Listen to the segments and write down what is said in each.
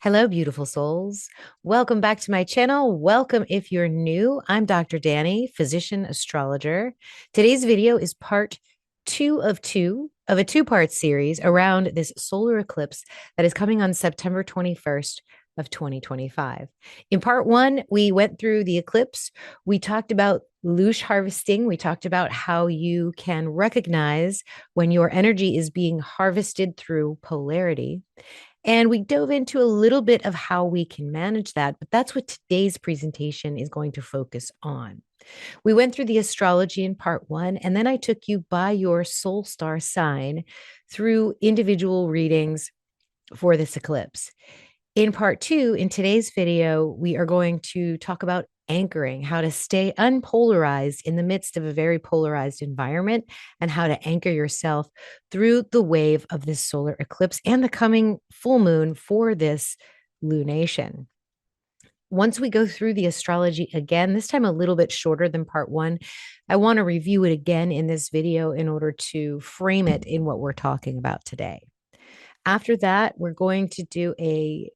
Hello, beautiful souls. Welcome back to my channel. Welcome if you're new. I'm Dr. Danny, physician astrologer. Today's video is part two of a two-part series around this solar eclipse that is coming on September 21st of 2025. In part one, we went through the eclipse. We talked about loosh harvesting. We talked about how you can recognize when your energy is being harvested through polarity. And we dove into a little bit of how we can manage that, but that's what today's presentation is going to focus on. We went through the astrology in part one, and then I took you by your soul star sign through individual readings for this eclipse. In part two, in today's video, we are going to talk about anchoring, how to stay unpolarized in the midst of a very polarized environment, and how to anchor yourself through the wave of this solar eclipse and the coming full moon for this lunation. Once we go through the astrology again, this time a little bit shorter than part one, I want to review it again in this video in order to frame it in what we're talking about today. After that, we're going to do a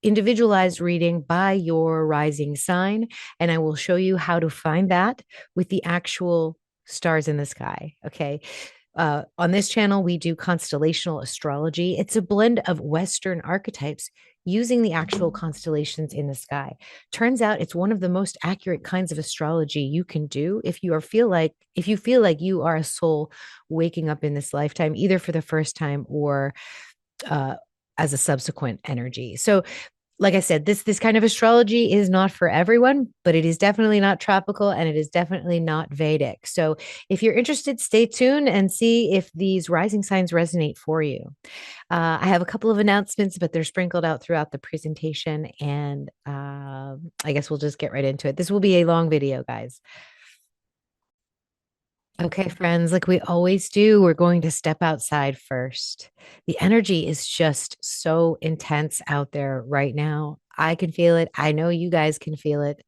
individualized reading by your rising sign, and I will show you how to find that with the actual stars in the sky. Okay. On this channel, we do constellational astrology. It's a blend of Western archetypes using the actual constellations in the sky. Turns out it's one of the most accurate kinds of astrology you can do if you feel like you are a soul waking up in this lifetime, either for the first time or as a subsequent energy. So like I said, this kind of astrology is not for everyone, but it is definitely not tropical and it is definitely not Vedic. So if you're interested, stay tuned and see if these rising signs resonate for you. I have a couple of announcements, but they're sprinkled out throughout the presentation. And I guess we'll just get right into it. This will be a long video, guys. Okay, friends, like we always do, we're going to step outside first. The energy is just so intense out there right now. I can feel it. I know you guys can feel it.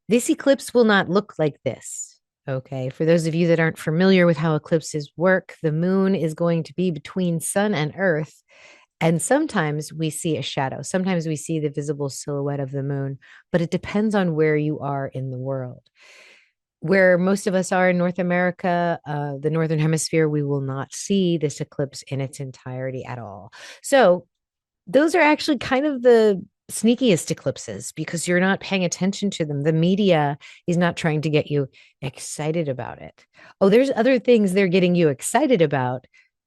This eclipse will not look like this. Okay, for those of you that aren't familiar with how eclipses work, the moon is going to be between sun and earth. And sometimes we see a shadow. Sometimes we see the visible silhouette of the moon, but it depends on where you are in the world. Where most of us are in North America, the Northern Hemisphere, we will not see this eclipse in its entirety at all. So those are actually kind of the sneakiest eclipses because you're not paying attention to them. The media is not trying to get you excited about it. Oh, there's other things they're getting you excited about,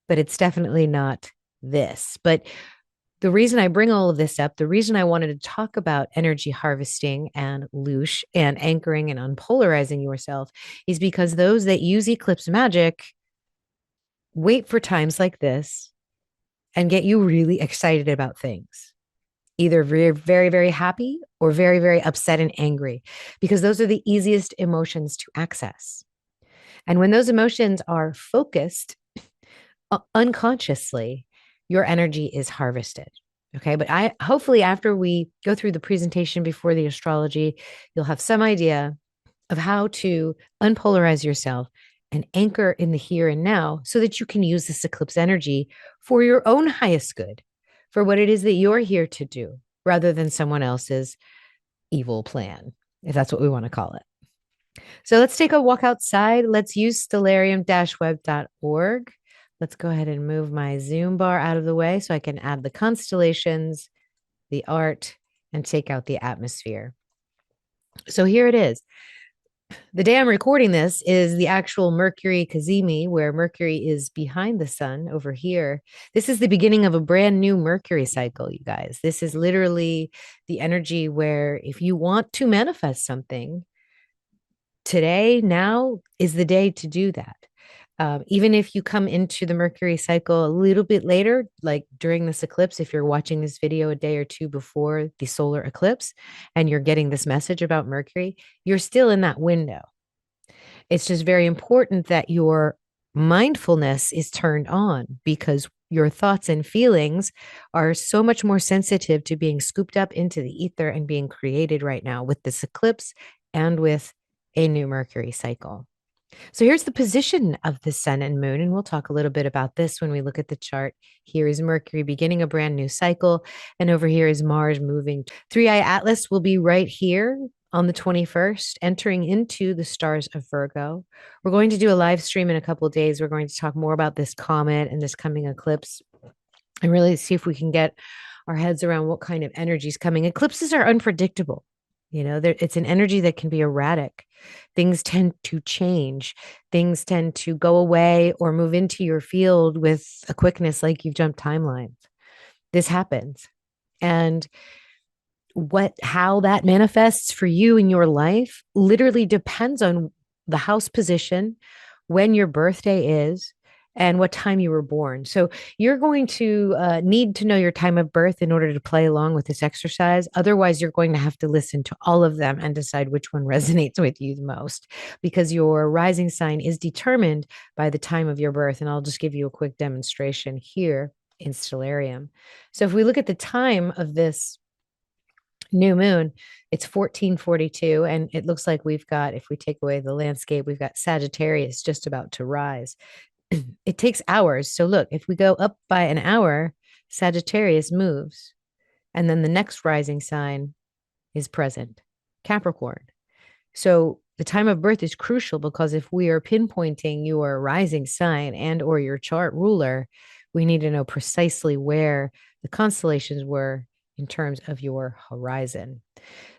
but it's definitely not this. But the reason I bring all of this up, the reason I wanted to talk about energy harvesting and loosh and anchoring and unpolarizing yourself is because those that use eclipse magic wait for times like this and get you really excited about things, either very, very, very happy or very, very upset and angry, because those are the easiest emotions to access. And when those emotions are focused unconsciously, your energy is harvested. Okay. But I hopefully after we go through the presentation before the astrology, you'll have some idea of how to unpolarize yourself and anchor in the here and now so that you can use this eclipse energy for your own highest good, for what it is that you're here to do, rather than someone else's evil plan, if that's what we want to call it. So let's take a walk outside. Let's use stellarium-web.org. Let's go ahead and move my Zoom bar out of the way so I can add the constellations, the art, and take out the atmosphere. So here it is. The day I'm recording this is the actual Mercury Cazimi, where Mercury is behind the sun over here. This is the beginning of a brand new Mercury cycle, you guys. This is literally the energy where if you want to manifest something, today, now is the day to do that. Even if you come into the Mercury cycle a little bit later, like during this eclipse, if you're watching this video a day or two before the solar eclipse and you're getting this message about Mercury, you're still in that window. It's just very important that your mindfulness is turned on because your thoughts and feelings are so much more sensitive to being scooped up into the ether and being created right now with this eclipse and with a new Mercury cycle. So here's the position of the sun and moon, and we'll talk a little bit about this when we look at the chart. Here is Mercury beginning a brand new cycle, and over here is Mars moving. Three-eye Atlas will be right here on the 21st, entering into the stars of Virgo. We're going to do a live stream in a couple of days. We're going to talk more about this comet and this coming eclipse and really see if we can get our heads around what kind of energy is coming. Eclipses are unpredictable. It's an energy that can be erratic. Things tend to change. Things tend to go away or move into your field with a quickness like you've jumped timelines. This happens. And how that manifests for you in your life literally depends on the house position, when your birthday is, and what time you were born. So you're going to need to know your time of birth in order to play along with this exercise. Otherwise, you're going to have to listen to all of them and decide which one resonates with you the most, because your rising sign is determined by the time of your birth. And I'll just give you a quick demonstration here in Stellarium. So if we look at the time of this new moon, it's 1442, and it looks like we've got, if we take away the landscape, we've got Sagittarius just about to rise. It takes hours. So look, if we go up by an hour, Sagittarius moves, and then the next rising sign is present, Capricorn. So the time of birth is crucial, because if we are pinpointing your rising sign and or your chart ruler, we need to know precisely where the constellations were in terms of your horizon.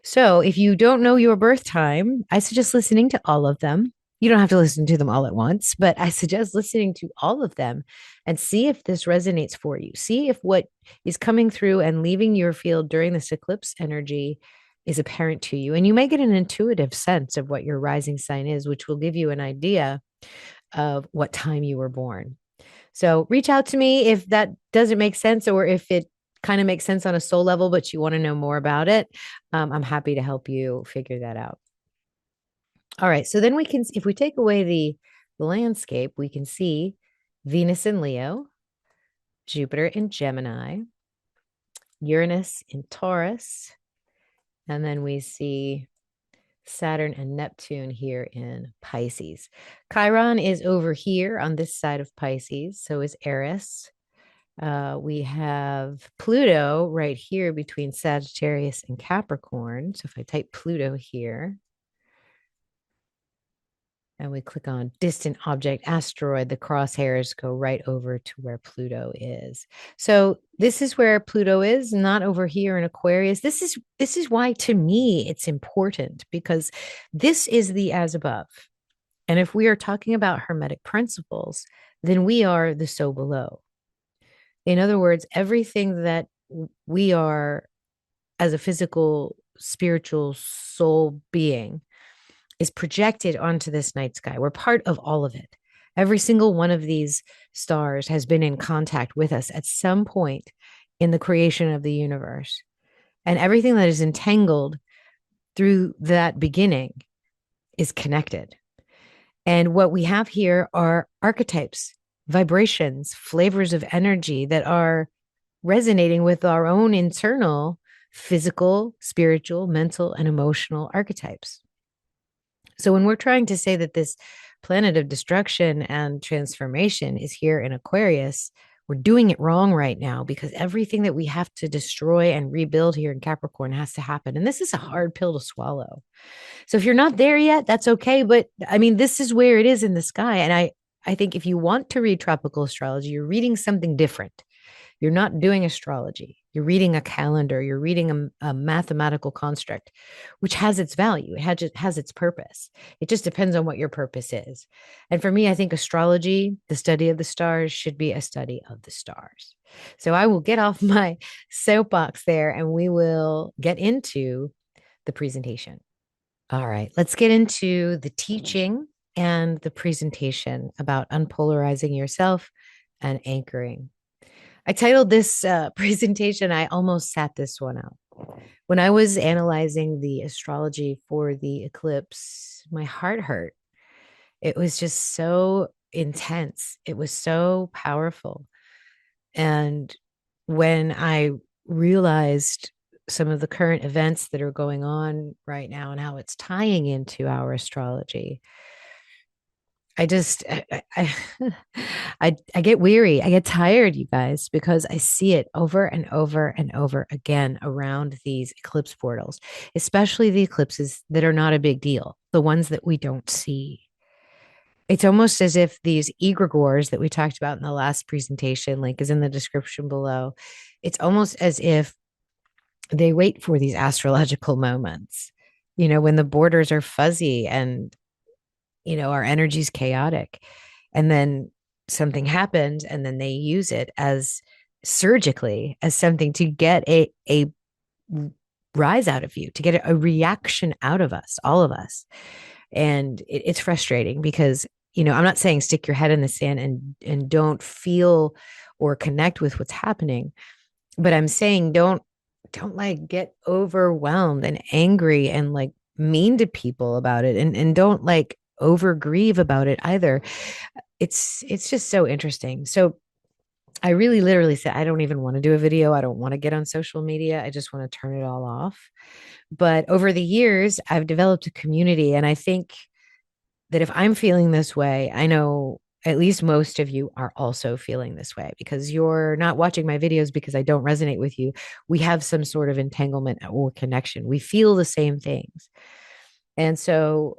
So if you don't know your birth time, I suggest listening to all of them. You don't have to listen to them all at once, but I suggest listening to all of them and see if this resonates for you. See if what is coming through and leaving your field during this eclipse energy is apparent to you. And you may get an intuitive sense of what your rising sign is, which will give you an idea of what time you were born. So reach out to me if that doesn't make sense, or if it kind of makes sense on a soul level, but you want to know more about it. I'm happy to help you figure that out. All right. So then we can, if we take away the landscape, we can see Venus in Leo, Jupiter in Gemini, Uranus in Taurus, and then we see Saturn and Neptune here in Pisces. Chiron is over here on this side of Pisces. So is Eris. We have Pluto right here between Sagittarius and Capricorn. So if I type Pluto here and we click on distant object asteroid, the crosshairs go right over to where Pluto is. So this is where Pluto is, not over here in Aquarius. This is why, to me, it's important, because this is the as above. And if we are talking about Hermetic principles, then we are the so below. In other words, everything that we are as a physical, spiritual soul being is projected onto this night sky. We're part of all of it. Every single one of these stars has been in contact with us at some point in the creation of the universe. And everything that is entangled through that beginning is connected. And what we have here are archetypes, vibrations, flavors of energy that are resonating with our own internal physical, spiritual, mental, and emotional archetypes. So when we're trying to say that this planet of destruction and transformation is here in Aquarius, we're doing it wrong right now, because everything that we have to destroy and rebuild here in Capricorn has to happen. And this is a hard pill to swallow. So if you're not there yet, that's okay. But I mean, this is where it is in the sky. And I think if you want to read tropical astrology, you're reading something different. You're not doing astrology. You're reading a calendar. You're reading a mathematical construct, which has its value. It has its purpose. It just depends on what your purpose is. And for me, I think astrology, the study of the stars, should be a study of the stars. So I will get off my soapbox there, and we will get into the presentation. All right, let's get into the teaching and the presentation about unpolarizing yourself and anchoring. I titled this presentation, I almost sat this one out. When I was analyzing the astrology for the eclipse, my heart hurt. It was just so intense. It was so powerful. And when I realized some of the current events that are going on right now and how it's tying into our astrology, I just I get weary. I get tired, you guys, because I see it over and over and over again around these eclipse portals, especially the eclipses that are not a big deal, the ones that we don't see. It's almost as if these egregores that we talked about in the last presentation, link is in the description below. It's almost as if they wait for these astrological moments, when the borders are fuzzy and our energy is chaotic, and then something happens and then they use it as surgically as something to get a rise out of you, to get a reaction out of us, all of us. And it's frustrating because I'm not saying stick your head in the sand and don't feel or connect with what's happening, but I'm saying don't like get overwhelmed and angry and like mean to people about it, and don't like over grieve about it either. It's just so interesting. So I really literally said I don't even want to do a video. I don't want to get on social media. I just want to turn it all off. But over the years, I've developed a community, and I think that if I'm feeling this way, I know at least most of you are also feeling this way because you're not watching my videos because I don't resonate with you. We have some sort of entanglement or connection. We feel the same things. And so,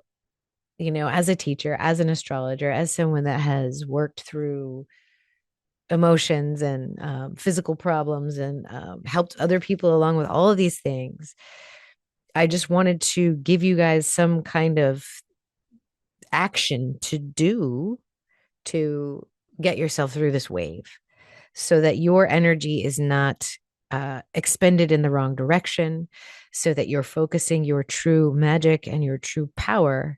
as a teacher, as an astrologer, as someone that has worked through emotions and physical problems and helped other people along with all of these things, I just wanted to give you guys some kind of action to do to get yourself through this wave so that your energy is not expended in the wrong direction, so that you're focusing your true magic and your true power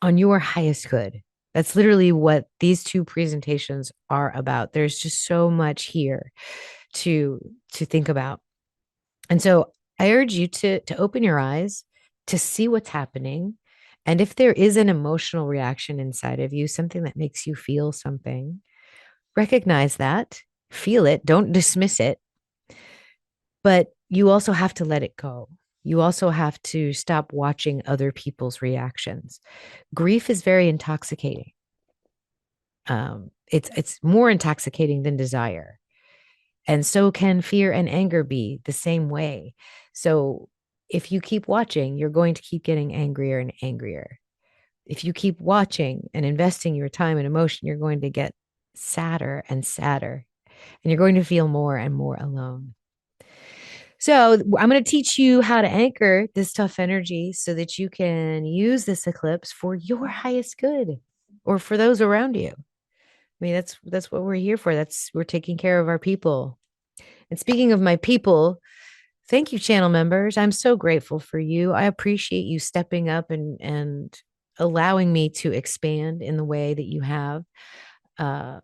on your highest good. That's literally what these two presentations are about. There's just so much here to think about. And so I urge you to open your eyes, to see what's happening. And if there is an emotional reaction inside of you, something that makes you feel something, recognize that, feel it, don't dismiss it, but you also have to let it go. You also have to stop watching other people's reactions. Grief is very intoxicating. It's more intoxicating than desire, and so can fear and anger be the same way. So if you keep watching, you're going to keep getting angrier and angrier. If you keep watching and investing your time and emotion, you're going to get sadder and sadder, and you're going to feel more and more alone. So I'm going to teach you how to anchor this tough energy so that you can use this eclipse for your highest good or for those around you. I mean, that's what we're here for. We're taking care of our people. And speaking of my people, thank you, channel members. I'm so grateful for you. I appreciate you stepping up and allowing me to expand in the way that you have. Uh,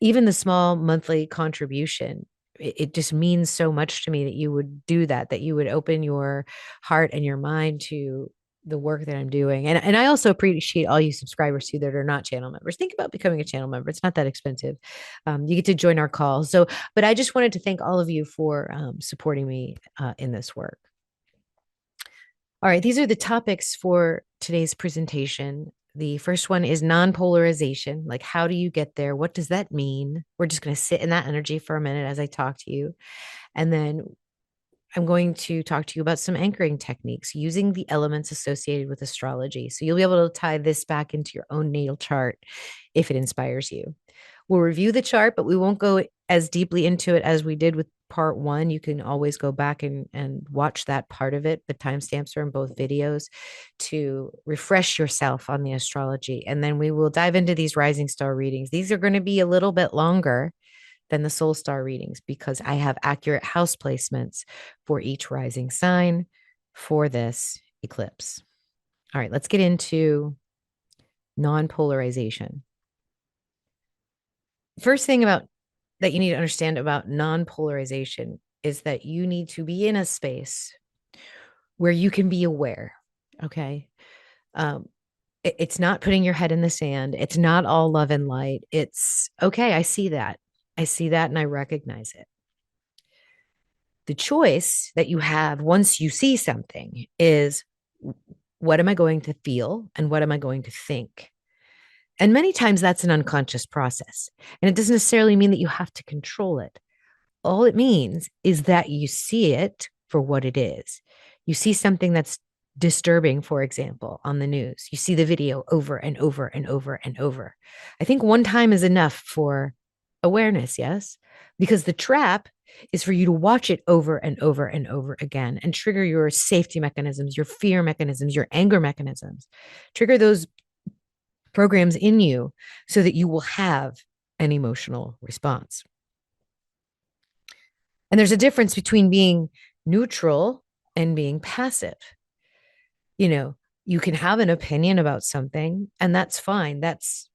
Even the small monthly contribution, it just means so much to me that you would do that you would open your heart and your mind to the work that I'm doing. And I also appreciate all you subscribers too that are not channel members. Think about becoming a channel member. It's not that expensive. You get to join our call. So, but I just wanted to thank all of you for supporting me in this work. All right, these are the topics for today's presentation. The first one is non-polarization. Like, how do you get there? What does that mean? We're just going to sit in that energy for a minute as I talk to you. And then I'm going to talk to you about some anchoring techniques using the elements associated with astrology. So you'll be able to tie this back into your own natal chart if it inspires you. We'll review the chart, but we won't go as deeply into it as we did with part one. You can always go back and watch that part of it. The timestamps are in both videos to refresh yourself on the astrology. And then we will dive into these rising star readings. These are going to be a little bit longer than the soul star readings because I have accurate house placements for each rising sign for this eclipse. All right, let's get into non-polarization. First thing about that you need to understand about non-polarization is that you need to be in a space where you can be aware. Okay. It's not putting your head in the sand. It's not all love and light. It's okay. I see that. I see that and I recognize it. The choice that you have once you see something is, what am I going to feel and what am I going to think? And many times that's an unconscious process. And it doesn't necessarily mean that you have to control it. All it means is that you see it for what it is. You see something that's disturbing, for example, on the news. You see the video over and over and over and over. I think one time is enough for awareness, yes? Because the trap is for you to watch it over and over and over again and trigger your safety mechanisms, your fear mechanisms, your anger mechanisms. Trigger those programs in you so that you will have an emotional response. And there's a difference between being neutral and being passive. You know, you can have an opinion about something, and that's fine. That's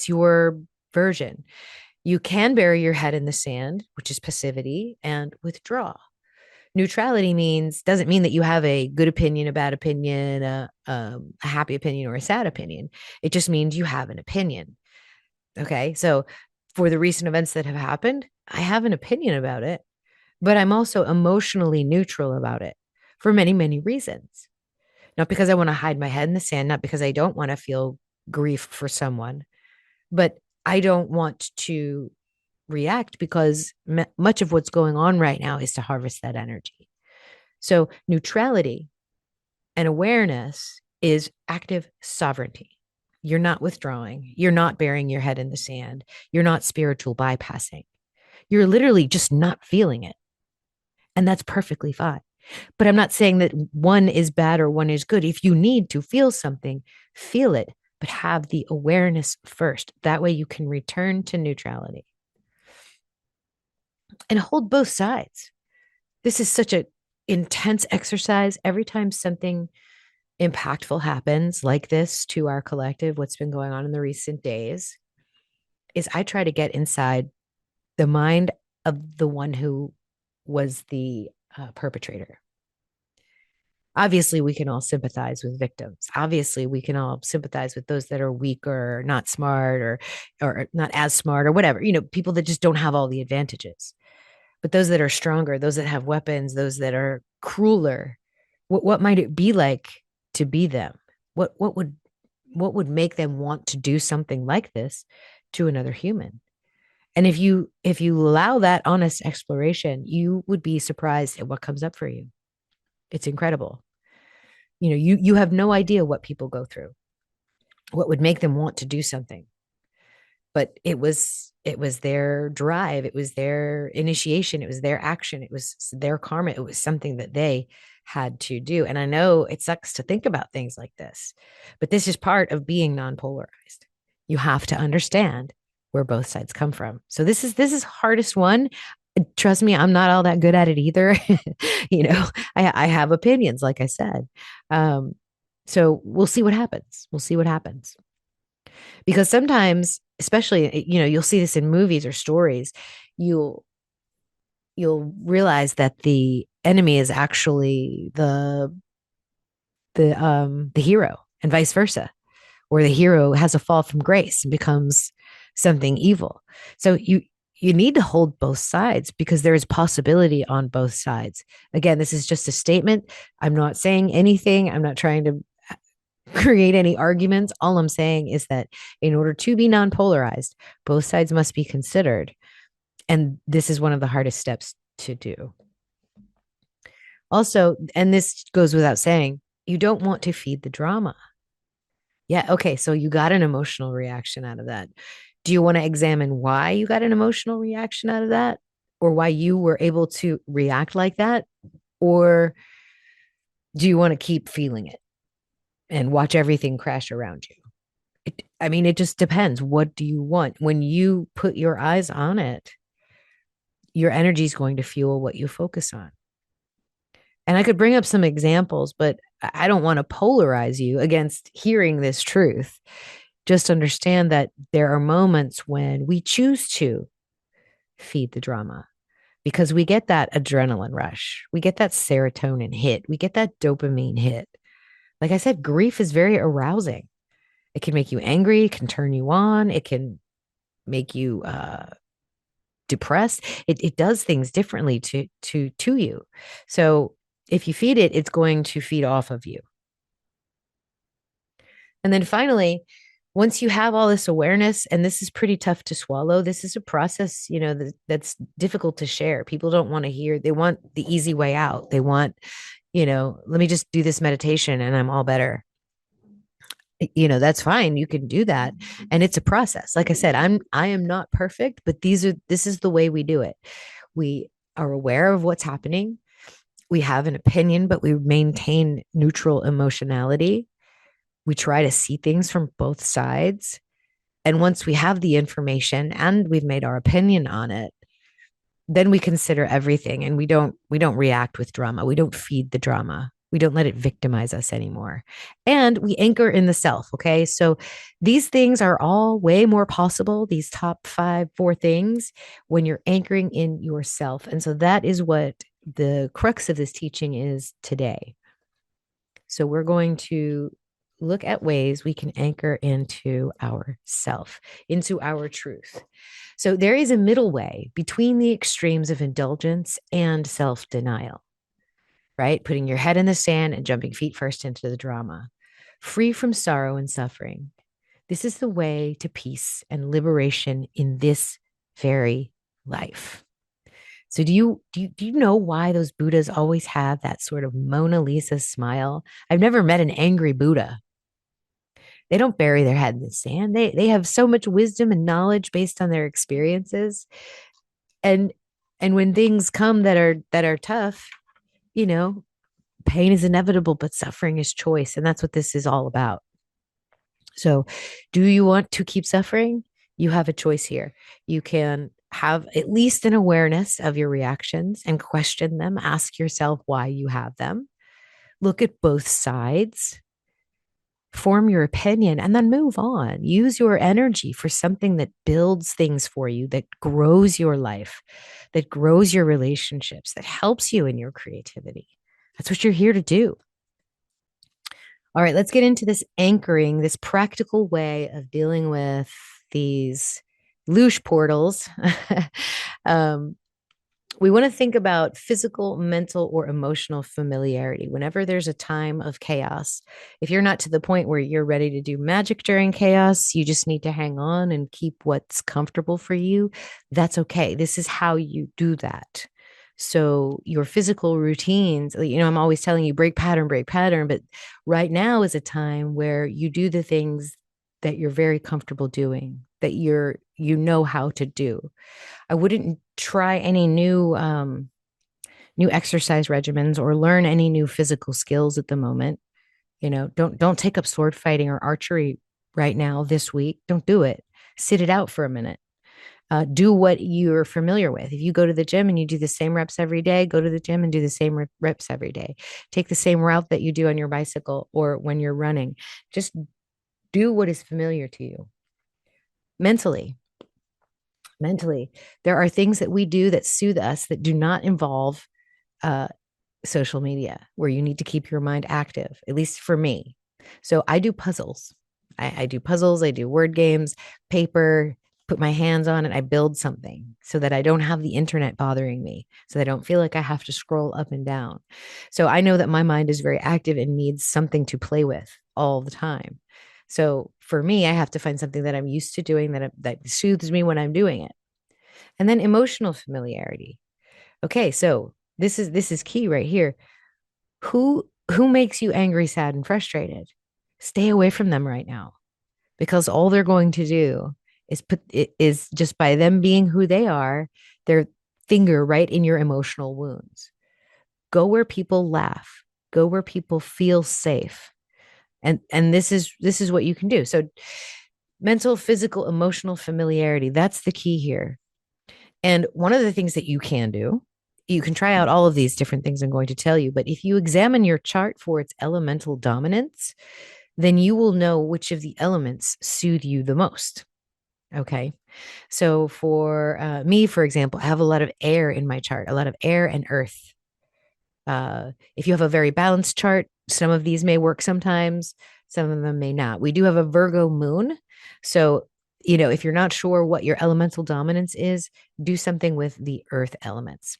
your version. You can bury your head in the sand, which is passivity, and withdraw. Neutrality doesn't mean that you have a good opinion, a bad opinion, a happy opinion, or a sad opinion. It just means you have an opinion. Okay. So for the recent events that have happened, I have an opinion about it, but I'm also emotionally neutral about it for many, many reasons. Not because I want to hide my head in the sand, not because I don't want to feel grief for someone, but I don't want to react because much of what's going on right now is to harvest that energy. So neutrality and awareness is active sovereignty. You're not withdrawing. You're not burying your head in the sand. You're not spiritual bypassing. You're literally just not feeling it. And that's perfectly fine. But I'm not saying that one is bad or one is good. If you need to feel something, feel it, but have the awareness first. That way you can return to neutrality and hold both sides. This is such an intense exercise. Every time something impactful happens like this to our collective, what's been going on in the recent days, is I try to get inside the mind of the one who was the perpetrator. Obviously, we can all sympathize with victims. Obviously, we can all sympathize with those that are weak or not smart or not as smart or whatever, people that just don't have all the advantages. But those that are stronger, those that have weapons, those that are crueler, what might it be like to be them? What would make them want to do something like this to another human? And if you allow that honest exploration, you would be surprised at what comes up for you. It's incredible. You have no idea what people go through, what would make them want to do something. But it was their drive, it was their initiation, it was their action, it was their karma, it was something that they had to do. And I know it sucks to think about things like this, but this is part of being non-polarized. You have to understand where both sides come from. So this is hardest one. Trust me, I'm not all that good at it either. I have opinions, like I said. So we'll see what happens. We'll see what happens. Because sometimes, especially, you'll see this in movies or stories, you'll realize that the enemy is actually the hero, and vice versa, or the hero has a fall from grace and becomes something evil. So you need to hold both sides because there is possibility on both sides. Again, this is just a statement. I'm not saying anything. I'm not trying to create any arguments. All I'm saying is that in order to be non-polarized, both sides must be considered. And this is one of the hardest steps to do. Also, and this goes without saying, you don't want to feed the drama. Yeah, okay, so you got an emotional reaction out of that. Do you want to examine why you got an emotional reaction out of that, or why you were able to react like that? Or do you want to keep feeling it and watch everything crash around you? It just depends. What do you want? When you put your eyes on it, your energy is going to fuel what you focus on. And I could bring up some examples, but I don't want to polarize you against hearing this truth. Just understand that there are moments when we choose to feed the drama because we get that adrenaline rush. We get that serotonin hit. We get that dopamine hit. Like I said, grief is very arousing. It can make you angry, it can turn you on, it can make you depressed. It does things differently to you. So if you feed it, it's going to feed off of you. And then finally, once you have all this awareness, and this is pretty tough to swallow, this is a process, that's difficult to share. People don't want to hear, they want the easy way out. They want, let me just do this meditation and I'm all better. That's fine. You can do that. And it's a process. Like I said, I am not perfect, but this is the way we do it. We are aware of what's happening. We have an opinion, but we maintain neutral emotionality. We try to see things from both sides. And once we have the information and we've made our opinion on it, then we consider everything, and we don't react with drama. We don't feed the drama. We don't let it victimize us anymore. And we anchor in the self. Okay. So these things are all way more possible, these top 4 things, when you're anchoring in yourself. And so that is what the crux of this teaching is today. So we're going to look at ways we can anchor into our self, into our truth. So there is a middle way between the extremes of indulgence and self-denial, right? Putting your head in the sand and jumping feet first into the drama, free from sorrow and suffering. This is the way to peace and liberation in this very life. So do you know why those Buddhas always have that sort of Mona Lisa smile? I've never met an angry Buddha. They don't bury their head in the sand. They have so much wisdom and knowledge based on their experiences. And and when things come that are tough, you know, pain is inevitable, but suffering is choice. And that's what this is all about. So, do you want to keep suffering? You have a choice here. You can have at least an awareness of your reactions and question them. Ask yourself why you have them. Look at both sides, form your opinion, and then move on. Use your energy for something that builds things for you, that grows your life, that grows your relationships, that helps you in your creativity. That's what you're here to do. All right, let's get into this anchoring, this practical way of dealing with these loosh portals. um, we want to think about physical, mental, or emotional familiarity. Whenever there's a time of chaos, if you're not to the point where you're ready to do magic during chaos, you just need to hang on and keep what's comfortable for you. That's okay. This is how you do that. So your physical routines, I'm always telling you break pattern, but right now is a time where you do the things that you're very comfortable doing, that you know how to do. I wouldn't try any new exercise regimens or learn any new physical skills at the moment. Don't take up sword fighting or archery right now this week. Don't do it. Sit it out for a minute. Do what you're familiar with. If you go to the gym and you do the same reps every day, go to the gym and do the same reps every day. Take the same route that you do on your bicycle or when you're running. Just do what is familiar to you. Mentally, there are things that we do that soothe us that do not involve uh, social media, where you need to keep your mind active, at least for me. So I do puzzles. I do puzzles, I do word games, paper, put my hands on it. I build something so that I don't have the internet bothering me, so that I don't feel like I have to scroll up and down. So I know that my mind is very active and needs something to play with all the time. So for me, I have to find something that I'm used to doing that soothes me when I'm doing it. And then emotional familiarity. Okay, so this is key right here. Who makes you angry, sad, and frustrated? Stay away from them right now, because all they're going to do is put it is just by them being who they are, their finger right in your emotional wounds. Go where people laugh. Go where people feel safe. And this is what you can do. So mental, physical, emotional familiarity, that's the key here. And one of the things that you can do, you can try out all of these different things I'm going to tell you, but if you examine your chart for its elemental dominance, then you will know which of the elements soothe you the most. Okay. So for me, for example, I have a lot of air in my chart, a lot of air and earth. If you have a very balanced chart, some of these may work sometimes, some of them may not. We do have a Virgo moon. So, if you're not sure what your elemental dominance is, do something with the earth elements.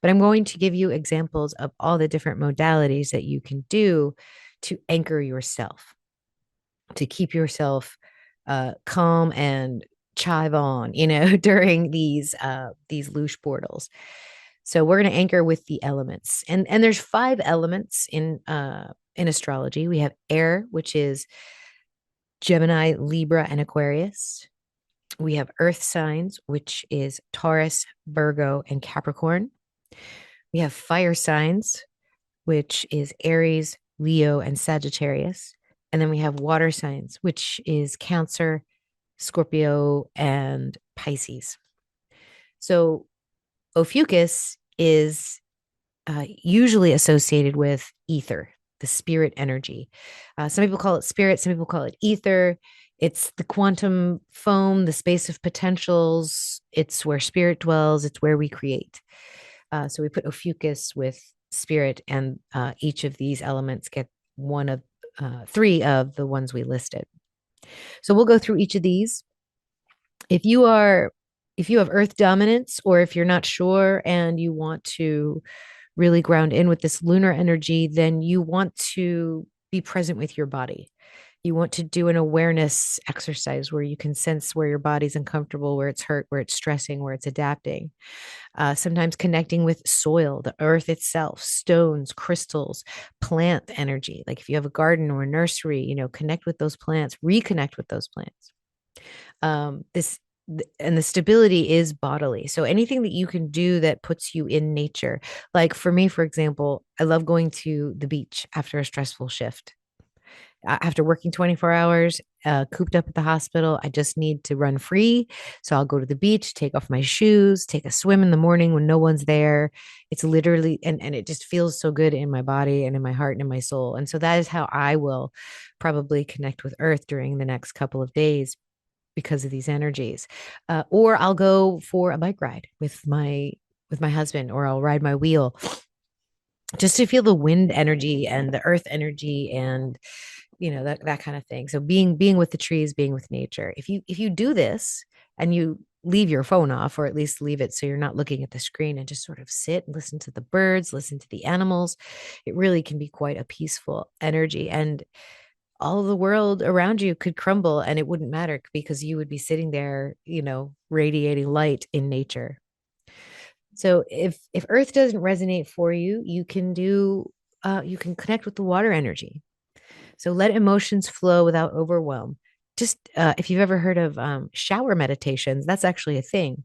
But I'm going to give you examples of all the different modalities that you can do to anchor yourself, to keep yourself calm and chive on, during these loosh portals. So we're going to anchor with the elements, and there's 5 elements in astrology. We have air, which is Gemini, Libra, and Aquarius. We have earth signs, which is Taurus, Virgo, and Capricorn. We have fire signs, which is Aries, Leo, and Sagittarius. And then we have water signs, which is Cancer, Scorpio, and Pisces. So Ophiuchus is usually associated with ether, the spirit energy. Some people call it spirit, some people call it ether. It's the quantum foam, the space of potentials. It's where spirit dwells, it's where we create. So we put Ophiuchus with spirit, and each of these elements get one of 3 of the ones we listed. So we'll go through each of these. If you have earth dominance, or if you're not sure and you want to really ground in with this lunar energy, then you want to be present with your body. You want to do an awareness exercise where you can sense where your body's uncomfortable, where it's hurt, where it's stressing, where it's adapting. Sometimes connecting with soil, the earth itself, stones, crystals, plant energy. Like if you have a garden or a nursery, connect with those plants, reconnect with those plants. This and the stability is bodily. So anything that you can do that puts you in nature. Like for me, for example, I love going to the beach after a stressful shift. After working 24 hours, cooped up at the hospital, I just need to run free. So I'll go to the beach, take off my shoes, take a swim in the morning when no one's there. It's literally, and it just feels so good in my body and in my heart and in my soul. And so that is how I will probably connect with Earth during the next couple of days, because of these energies. Or I'll go for a bike ride with my husband, or I'll ride my wheel just to feel the wind energy and the earth energy, and that kind of thing. So being with the trees, being with nature. If you do this and you leave your phone off, or at least leave it so you're not looking at the screen, and just sort of sit and listen to the birds, listen to the animals, it really can be quite a peaceful energy. And all the world around you could crumble and it wouldn't matter, because you would be sitting there, radiating light in nature. So if earth doesn't resonate for you, you can connect with the water energy. So let emotions flow without overwhelm. Just if you've ever heard of shower meditations, that's actually a thing,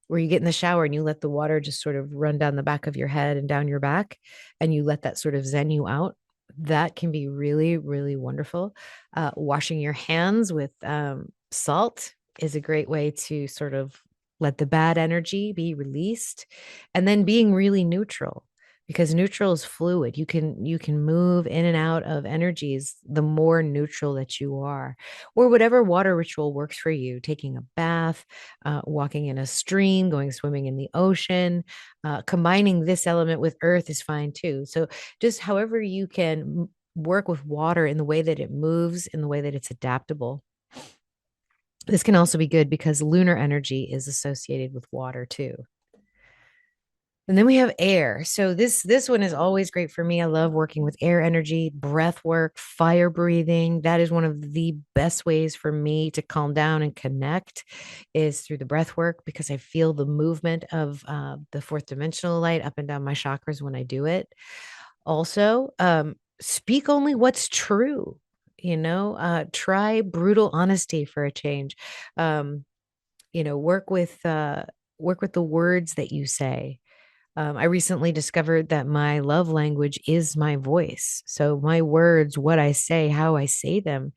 where you get in the shower and you let the water just sort of run down the back of your head and down your back, and you let that sort of zen you out. That can be really, really wonderful. Washing your hands with salt is a great way to sort of let the bad energy be released. And then being really neutral, because neutral is fluid. You can move in and out of energies the more neutral that you are. Or whatever water ritual works for you, taking a bath, walking in a stream, going swimming in the ocean. Combining this element with earth is fine too. So just however you can work with water in the way that it moves, in the way that it's adaptable. This can also be good because lunar energy is associated with water too. And then we have air. So this one is always great for me. I love working with air energy, breath work, fire breathing. That is one of the best ways for me to calm down and connect, is through the breath work, because I feel the movement of the fourth dimensional light up and down my chakras when I do it. Also, speak only what's true. Try brutal honesty for a change. Work with the words that you say. I recently discovered that my love language is my voice. So my words, what I say, how I say them,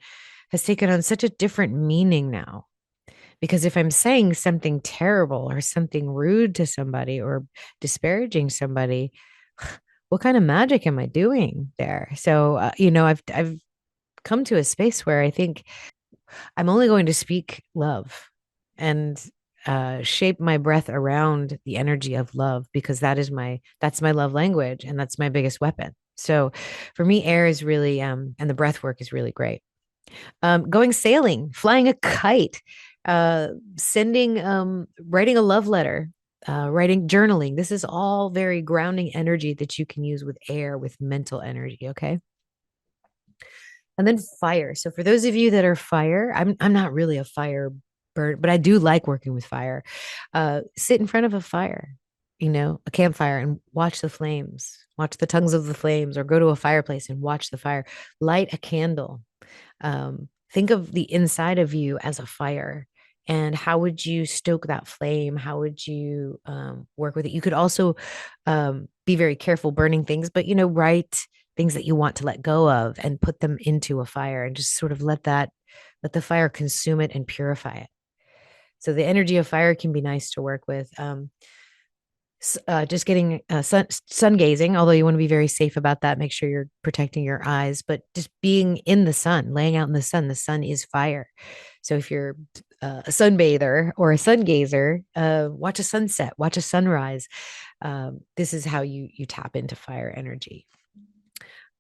has taken on such a different meaning now. Because if I'm saying something terrible or something rude to somebody or disparaging somebody, what kind of magic am I doing there? So, I've come to a space where I think I'm only going to speak love, and shape my breath around the energy of love, because that's my love language, and that's my biggest weapon. So for me, air is really and the breath work is really great. Going sailing, flying a kite, sending writing a love letter, writing, journaling. This is all very grounding energy that you can use with air, with mental energy. Okay. And then fire. So for those of you that are fire, I'm not really a fire bird, but I do like working with fire. Sit in front of a fire, a campfire, and watch the flames, watch the tongues of the flames, or go to a fireplace and watch the fire. Light a candle. Think of the inside of you as a fire. And how would you stoke that flame? How would you work with it? You could also be very careful burning things, but write things that you want to let go of and put them into a fire and just sort of let the fire consume it and purify it. So the energy of fire can be nice to work with. Just getting sun gazing, although you want to be very safe about that. Make sure you're protecting your eyes, but just being in the sun, laying out in the sun is fire. So if you're a sunbather or a sun gazer, watch a sunset, watch a sunrise. This is how you tap into fire energy.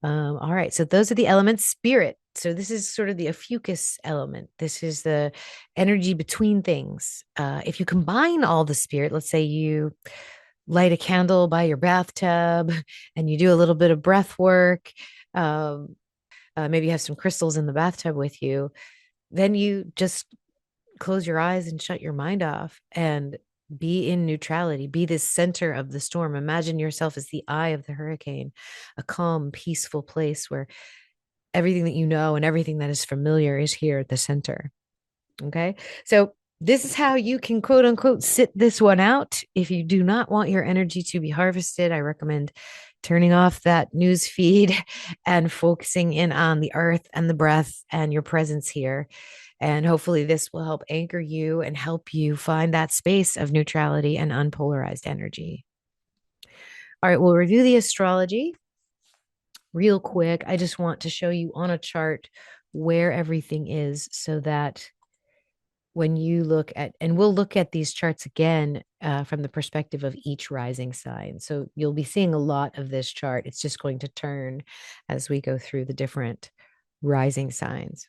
All right. So those are the elements. Spirit. So this is sort of the Ophiuchus element. This is the energy between things. If you combine all the spirit, let's say you light a candle by your bathtub and you do a little bit of breath work, maybe you have some crystals in the bathtub with you, then you just close your eyes and shut your mind off and be in neutrality, be the center of the storm. Imagine yourself as the eye of the hurricane, a calm, peaceful place where everything that you know and everything that is familiar is here at the center. Okay. So this is how you can quote unquote sit this one out. If you do not want your energy to be harvested, I recommend turning off that news feed and focusing in on the earth and the breath and your presence here. And hopefully this will help anchor you and help you find that space of neutrality and unpolarized energy. All right, we'll review the astrology real quick. I just want to show you on a chart where everything is so that when you look at, and we'll look at these charts again from the perspective of each rising sign. So you'll be seeing a lot of this chart. It's just going to turn as we go through the different rising signs.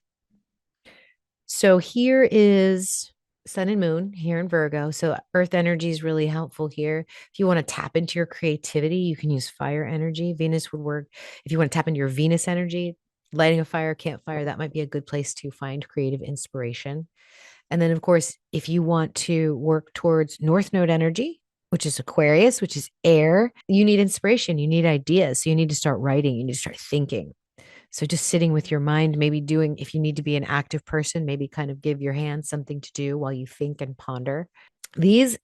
So here is sun and moon here in Virgo. So earth energy is really helpful here. If you want to tap into your creativity, you can use fire energy. Venus would work. If you want to tap into your Venus energy, lighting a fire, campfire, that might be a good place to find creative inspiration. And then, of course, if you want to work towards North Node energy, which is Aquarius, which is air, you need inspiration, you need ideas. So you need to start writing, you need to start thinking. So just sitting with your mind, maybe doing, if you need to be an active person, maybe kind of give your hands something to do while you think and ponder. This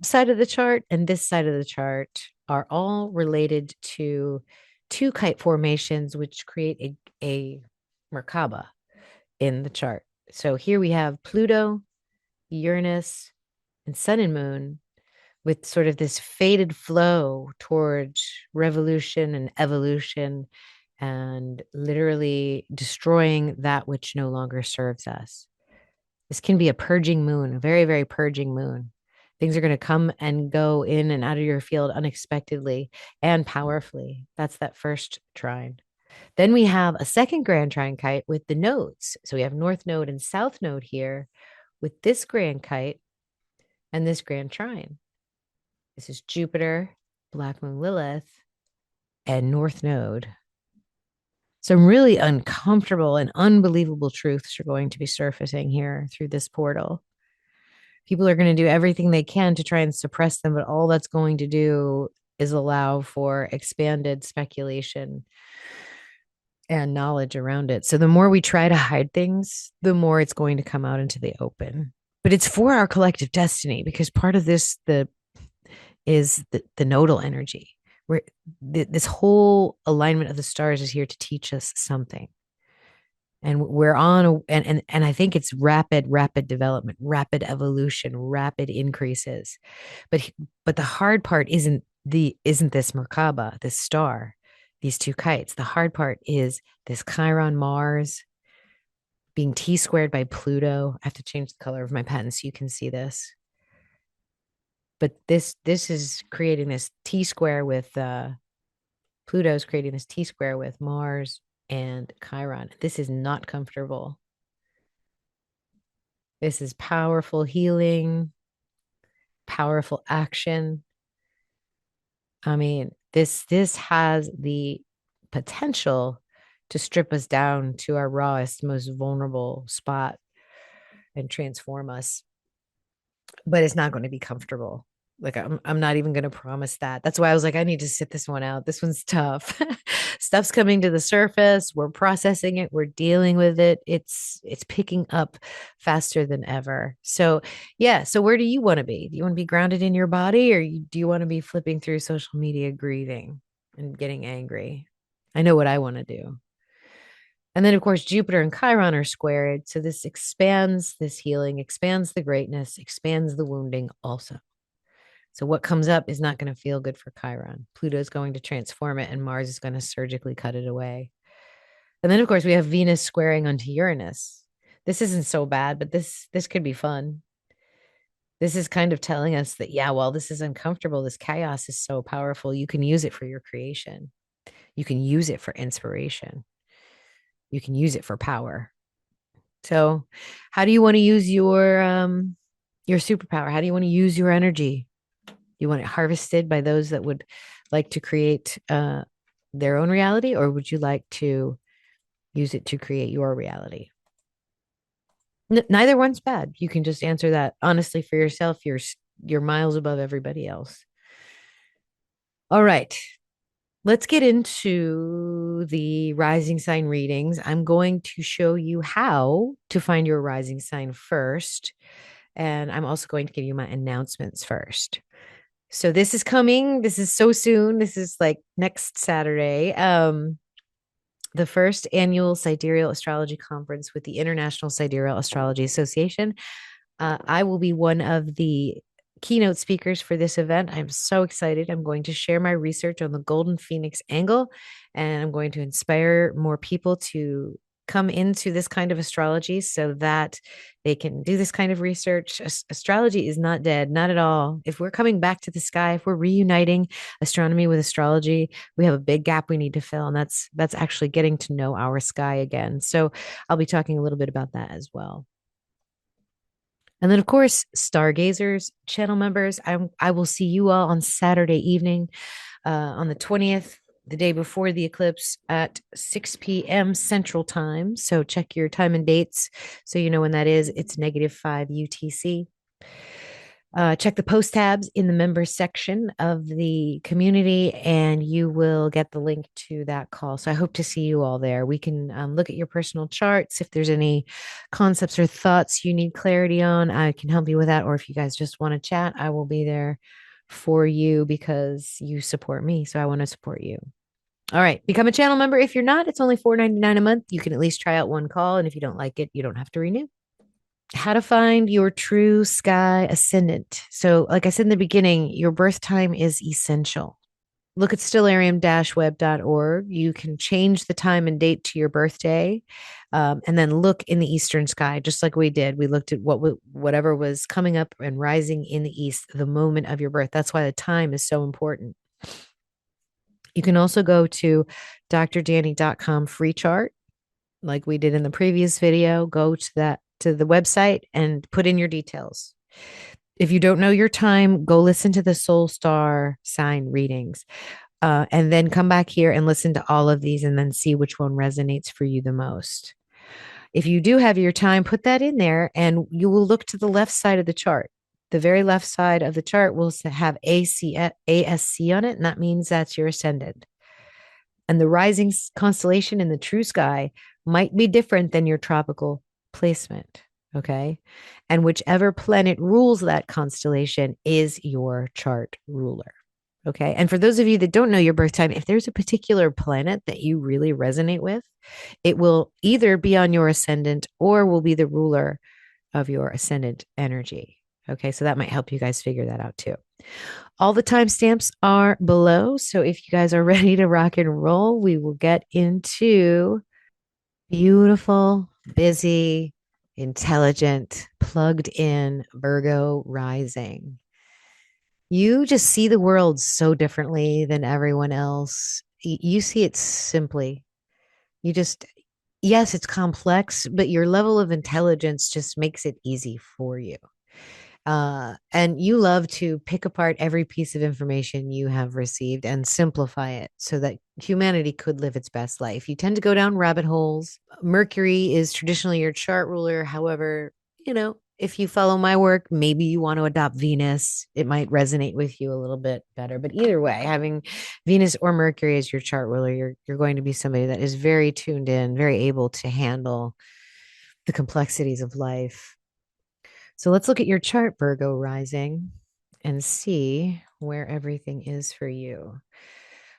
side of the chart and this side of the chart are all related to two kite formations, which create a Merkaba in the chart. So here we have Pluto, Uranus, and Sun and Moon with sort of this faded flow towards revolution and evolution and literally destroying that which no longer serves us. This can be a purging moon, a very, very purging moon. Things are going to come and go in and out of your field unexpectedly and powerfully. That's that first trine. Then we have a second grand trine kite with the nodes. So we have North Node and South Node here with this grand kite and this grand trine. This is Jupiter, Black Moon Lilith, and North Node. Some really uncomfortable and unbelievable truths are going to be surfacing here through this portal. People are going to do everything they can to try and suppress them, but all that's going to do is allow for expanded speculation and knowledge around it. So the more we try to hide things, the more it's going to come out into the open. But it's for our collective destiny, because part of this is the nodal energy. Where this whole alignment of the stars is here to teach us something. And we're on and I think it's rapid development, rapid evolution, rapid increases. But the hard part isn't this Merkaba, this star, these two kites. The hard part is this Chiron Mars being T-squared by Pluto. I have to change the color of my pen so you can see this. But this is creating this T-square with Pluto's creating this T-square with Mars and Chiron. This is not comfortable. This is powerful healing, powerful action. I mean, this has the potential to strip us down to our rawest, most vulnerable spot and transform us. But it's not going to be comfortable. Like I'm not even going to promise that. That's why I was like, I need to sit this one out. This one's tough. Stuff's coming to the surface. We're processing it. We're dealing with it. It's picking up faster than ever. So yeah. So where do you want to be? Do you want to be grounded in your body, or do you want to be flipping through social media, grieving and getting angry? I know what I want to do. And then, of course, Jupiter and Chiron are squared. So this expands this healing, expands the greatness, expands the wounding also. So what comes up is not going to feel good for Chiron. Pluto is going to transform it, and Mars is going to surgically cut it away. And then, of course, we have Venus squaring onto Uranus. This isn't so bad, but this could be fun. This is kind of telling us that, yeah, while this is uncomfortable, this chaos is so powerful. You can use it for your creation. You can use it for inspiration. You can use it for power. So, how do you want to use your superpower? How do you want to use your energy? You want it harvested by those that would like to create their own reality, or would you like to use it to create your reality? Neither one's bad. You can just answer that honestly for yourself. You're miles above everybody else. All right. Let's get into the rising sign readings. I'm going to show you how to find your rising sign first. And I'm also going to give you my announcements first. So this is coming. This is so soon. This is like next Saturday. The first annual Sidereal Astrology Conference with the International Sidereal Astrology Association. I will be one of the keynote speakers for this event. I'm so excited. I'm going to share my research on the Golden Phoenix angle, and I'm going to inspire more people to come into this kind of astrology so that they can do this kind of research. Astrology is not dead, not at all. If we're coming back to the sky, if we're reuniting astronomy with astrology, we have a big gap we need to fill, and that's actually getting to know our sky again. So I'll be talking a little bit about that as well. And then, of course, stargazers, channel members, I will see you all on Saturday evening on the 20th, the day before the eclipse at 6 p.m. Central Time. So check your time and dates so you know when that is. It's -5 UTC. Check the post tabs in the members section of the community, and you will get the link to that call. So I hope to see you all there. We can look at your personal charts. If there's any concepts or thoughts you need clarity on, I can help you with that. Or if you guys just want to chat, I will be there for you because you support me. So I want to support you. All right. Become a channel member. If you're not, it's only $4.99 a month. You can at least try out one call. And if you don't like it, you don't have to renew. How to find your true sky ascendant. So, like I said in the beginning, your birth time is essential. Look at stellarium-web.org. You can change the time and date to your birthday, and then look in the eastern sky, just like we did. We looked at whatever was coming up and rising in the east the moment of your birth. That's why the time is so important. You can also go to drdanny.com free chart, like we did in the previous video. Go to the website and put in your details. If you don't know your time, go listen to the soul star sign readings, and then come back here and listen to all of these and then see which one resonates for you the most. If you do have your time, put that in there and you will look to the left side of the chart. The very left side of the chart will have ASC on it, and that means that's your ascendant. And the rising constellation in the true sky might be different than your tropical placement. Okay. And whichever planet rules that constellation is your chart ruler. Okay. And for those of you that don't know your birth time, if there's a particular planet that you really resonate with, it will either be on your ascendant or will be the ruler of your ascendant energy. Okay. So that might help you guys figure that out too. All the timestamps are below. So if you guys are ready to rock and roll, we will get into beautiful, busy, intelligent, plugged in Virgo rising. You just see the world so differently than everyone else. You see it simply. You just, yes, it's complex, but your level of intelligence just makes it easy for you. And you love to pick apart every piece of information you have received and simplify it so that humanity could live its best life. You tend to go down rabbit holes. Mercury is traditionally your chart ruler. However, if you follow my work, maybe you want to adopt Venus. It might resonate with you a little bit better. But either way, having Venus or Mercury as your chart ruler, you're going to be somebody that is very tuned in, very able to handle the complexities of life. So let's look at your chart, Virgo Rising, and see where everything is for you.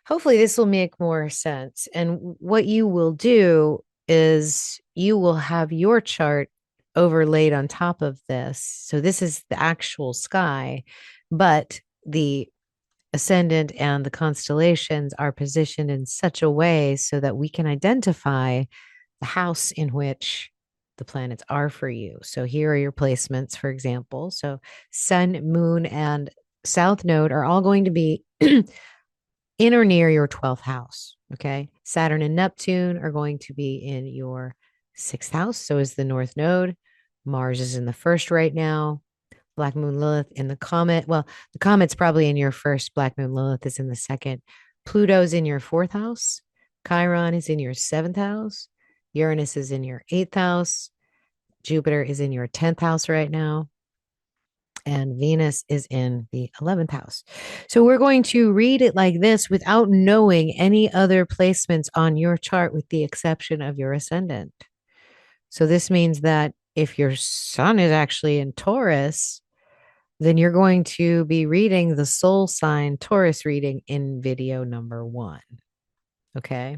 Hopefully, this will make more sense. And what you will do is you will have your chart overlaid on top of this. So this is the actual sky, but the ascendant and the constellations are positioned in such a way so that we can identify the house in which the planets are for you. So here are your placements, for example. So Sun, Moon, and South Node are all going to be in or near your 12th house. Okay. Saturn and Neptune are going to be in your 6th house. So is the North Node. Mars is in the first right now. Black Moon Lilith in the comet. Well, the comet's probably in your first. Black Moon Lilith is in the second. Pluto's in your 4th house. Chiron is in your 7th house. Uranus is in your 8th house. Jupiter is in your 10th house right now. And Venus is in the 11th house. So we're going to read it like this without knowing any other placements on your chart with the exception of your ascendant. So this means that if your sun is actually in Taurus, then you're going to be reading the soul sign Taurus reading in video number 1. Okay.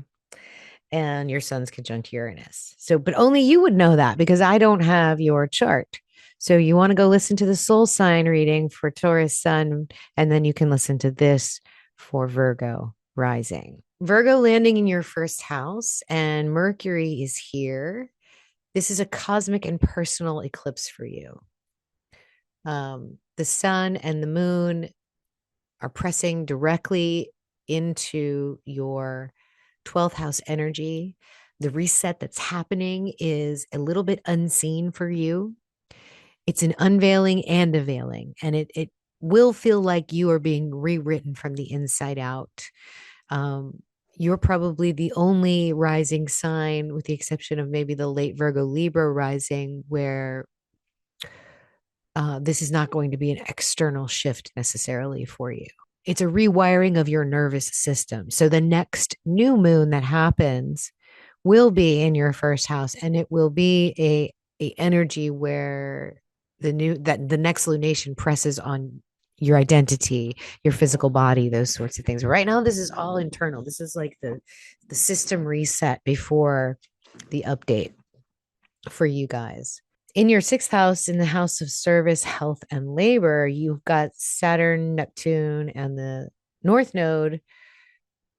And your sun's conjunct Uranus. So, but only you would know that because I don't have your chart. So you want to go listen to the soul sign reading for Taurus sun, and then you can listen to this for Virgo rising. Virgo landing in your first house, and Mercury is here. This is a cosmic and personal eclipse for you. The sun and the moon are pressing directly into your 12th house energy. The reset that's happening is a little bit unseen for you. It's an unveiling and a veiling, and it will feel like you are being rewritten from the inside out. You're probably the only rising sign, with the exception of maybe the late Virgo Libra rising, where this is not going to be an external shift necessarily for you. It's a rewiring of your nervous system. So the next new moon that happens will be in your first house, and it will be a energy where the next lunation presses on your identity, your physical body, those sorts of things. But right now, this is all internal. This is like the system reset before the update for you guys. In your 6th house, in the house of service, health, and labor, you've got Saturn, Neptune, and the North Node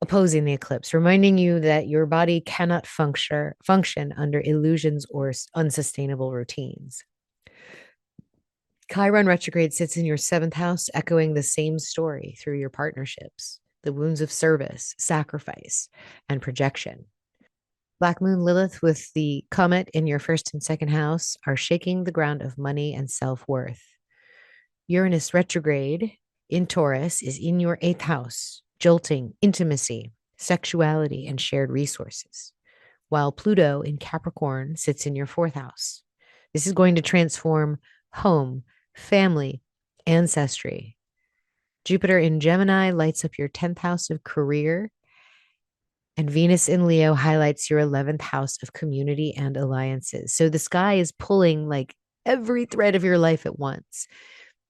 opposing the eclipse, reminding you that your body cannot function under illusions or unsustainable routines. Chiron retrograde sits in your 7th house, echoing the same story through your partnerships, the wounds of service, sacrifice, and projection. Black Moon Lilith with the comet in your 1st and 2nd house are shaking the ground of money and self-worth. Uranus retrograde in Taurus is in your 8th house, jolting intimacy, sexuality, and shared resources, while Pluto in Capricorn sits in your 4th house. This is going to transform home, family, ancestry. Jupiter in Gemini lights up your 10th house of career, and Venus in Leo highlights your 11th house of community and alliances. So the sky is pulling like every thread of your life at once.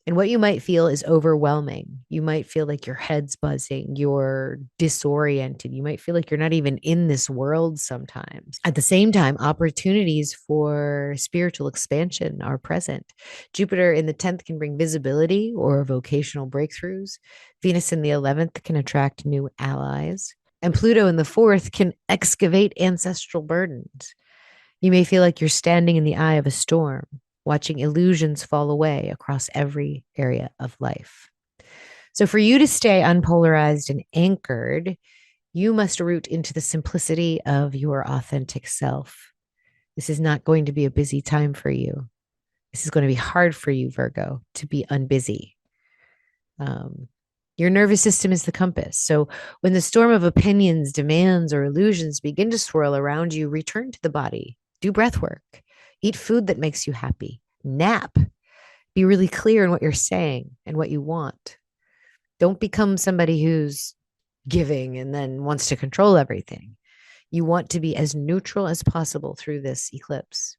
And what you might feel is overwhelming. You might feel like your head's buzzing, you're disoriented. You might feel like you're not even in this world sometimes. At the same time, opportunities for spiritual expansion are present. Jupiter in the 10th can bring visibility or vocational breakthroughs. Venus in the 11th can attract new allies. And Pluto in the 4th can excavate ancestral burdens. You may feel like you're standing in the eye of a storm, watching illusions fall away across every area of life. So for you to stay unpolarized and anchored, you must root into the simplicity of your authentic self. This is not going to be a busy time for you. This is going to be hard for you, Virgo, to be unbusy. Your nervous system is the compass. So when the storm of opinions, demands, or illusions begin to swirl around you, return to the body, do breath work, eat food that makes you happy, nap, be really clear in what you're saying and what you want. Don't become somebody who's giving and then wants to control everything. You want to be as neutral as possible through this eclipse.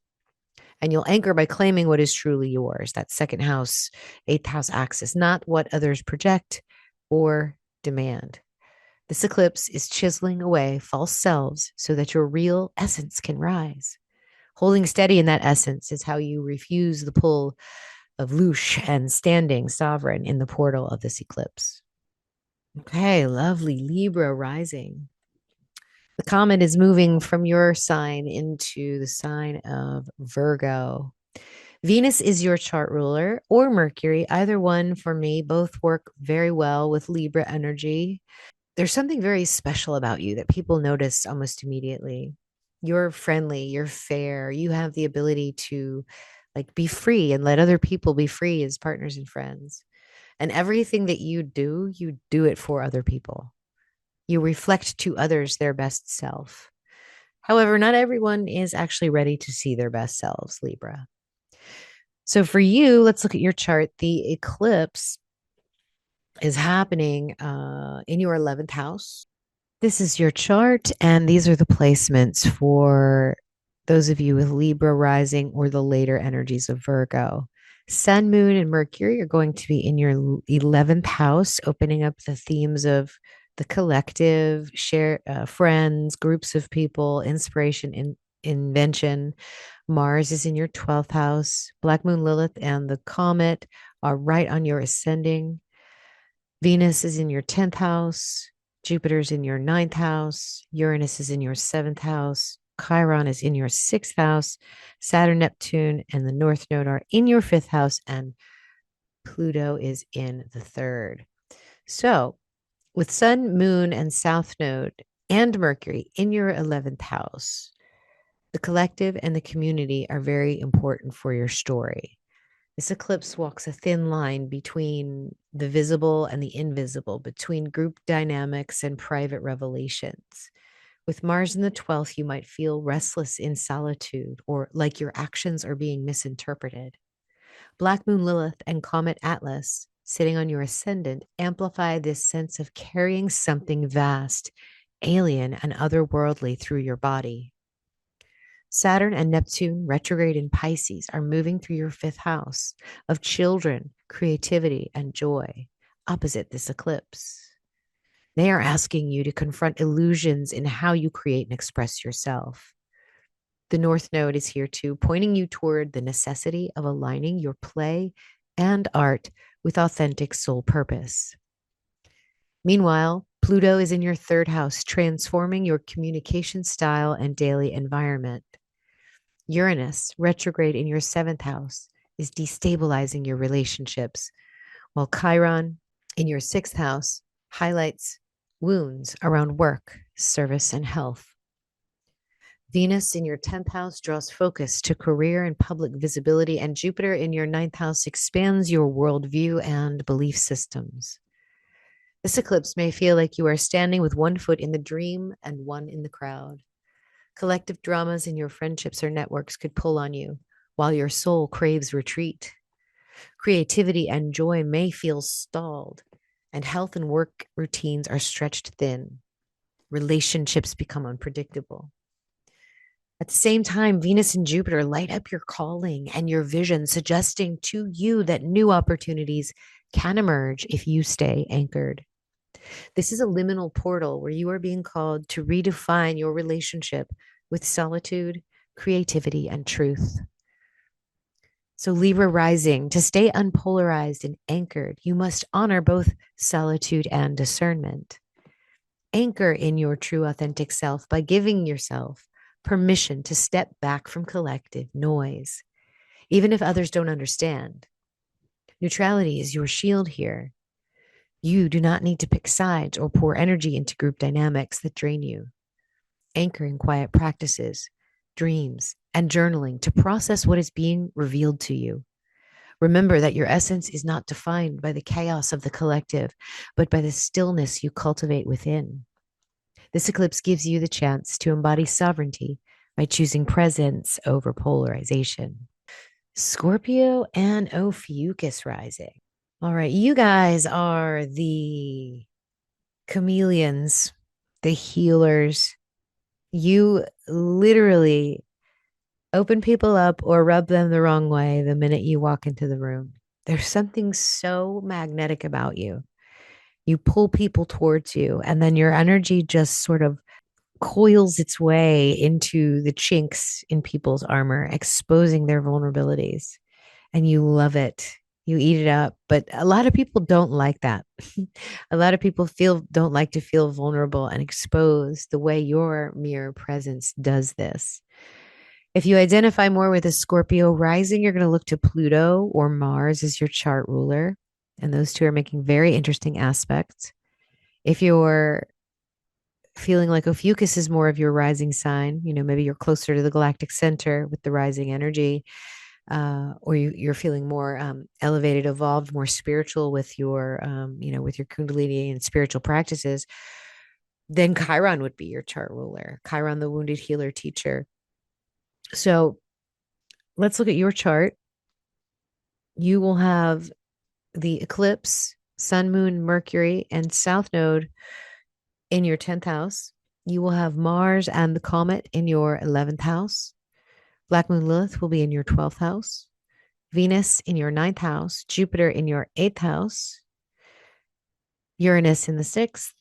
And you'll anchor by claiming what is truly yours, that second house, eighth house axis, not what others project or demand. This eclipse is chiseling away false selves so that your real essence can rise. Holding steady in that essence is how you refuse the pull of loosh and standing sovereign in the portal of this eclipse. Okay, lovely Libra rising. The comet is moving from your sign into the sign of Virgo. Venus is your chart ruler, or Mercury, either one for me. Both work very well with Libra energy. There's something very special about you that people notice almost immediately. You're friendly, you're fair, you have the ability to like be free and let other people be free as partners and friends. And everything that you do it for other people. You reflect to others their best self. However, not everyone is actually ready to see their best selves, Libra. So for you, let's look at your chart. The eclipse is happening in your 11th house. This is your chart, and these are the placements for those of you with Libra rising or the later energies of Virgo. Sun, Moon, and Mercury are going to be in your 11th house, opening up the themes of the collective, share friends, groups of people, inspiration, invention. Mars is in your 12th house. Black Moon, Lilith, and the comet are right on your ascending. Venus is in your 10th house. Jupiter's in your 9th house. Uranus is in your 7th house. Chiron is in your 6th house. Saturn, Neptune, and the North Node are in your 5th house. And Pluto is in the 3rd. So, with Sun, Moon, and South Node and Mercury in your 11th house, the collective and the community are very important for your story. This eclipse walks a thin line between the visible and the invisible, between group dynamics and private revelations. With Mars in the 12th, you might feel restless in solitude or like your actions are being misinterpreted. Black Moon Lilith and Comet Atlas, sitting on your ascendant, amplify this sense of carrying something vast, alien, and otherworldly through your body. Saturn and Neptune, retrograde in Pisces, are moving through your 5th house of children, creativity, and joy, opposite this eclipse. They are asking you to confront illusions in how you create and express yourself. The North Node is here too, pointing you toward the necessity of aligning your play and art with authentic soul purpose. Meanwhile, Pluto is in your 3rd house, transforming your communication style and daily environment. Uranus, retrograde in your 7th house, is destabilizing your relationships, while Chiron in your 6th house highlights wounds around work, service, and health. Venus in your 10th house draws focus to career and public visibility, and Jupiter in your 9th house expands your worldview and belief systems. This eclipse may feel like you are standing with one foot in the dream and one in the crowd. Collective dramas in your friendships or networks could pull on you, while your soul craves retreat. Creativity and joy may feel stalled, and health and work routines are stretched thin. Relationships become unpredictable. At the same time, Venus and Jupiter light up your calling and your vision, suggesting to you that new opportunities can emerge if you stay anchored. This is a liminal portal where you are being called to redefine your relationship with solitude, creativity, and truth. So, Libra rising, to stay unpolarized and anchored, you must honor both solitude and discernment. Anchor in your true, authentic self by giving yourself permission to step back from collective noise, even if others don't understand. Neutrality is your shield here. You do not need to pick sides or pour energy into group dynamics that drain you. Anchor in quiet practices, dreams, and journaling to process what is being revealed to you. Remember that your essence is not defined by the chaos of the collective, but by the stillness you cultivate within. This eclipse gives you the chance to embody sovereignty by choosing presence over polarization. Scorpio and Ophiuchus rising. All right, you guys are the chameleons, the healers. You literally open people up or rub them the wrong way the minute you walk into the room. There's something so magnetic about you. You pull people towards you, and then your energy just sort of coils its way into the chinks in people's armor, exposing their vulnerabilities. And you love it. You eat it up. But a lot of people don't like that. A lot of people don't like to feel vulnerable and exposed the way your mere presence does this. If you identify more with a Scorpio rising, you're going to look to Pluto or Mars as your chart ruler. And those two are making very interesting aspects. If you're feeling like Ophiuchus is more of your rising sign, maybe you're closer to the galactic center with the rising energy, or you're feeling more elevated, evolved, more spiritual with your, with your Kundalini and spiritual practices, then Chiron would be your chart ruler. Chiron, the wounded healer teacher. So let's look at your chart. You will have the eclipse, sun, moon, Mercury, and south node in your 10th house. You will have Mars and the comet in your 11th house. Black moon Lilith will be in your 12th house. Venus in your 9th house. Jupiter in your 8th house. Uranus in the 6th.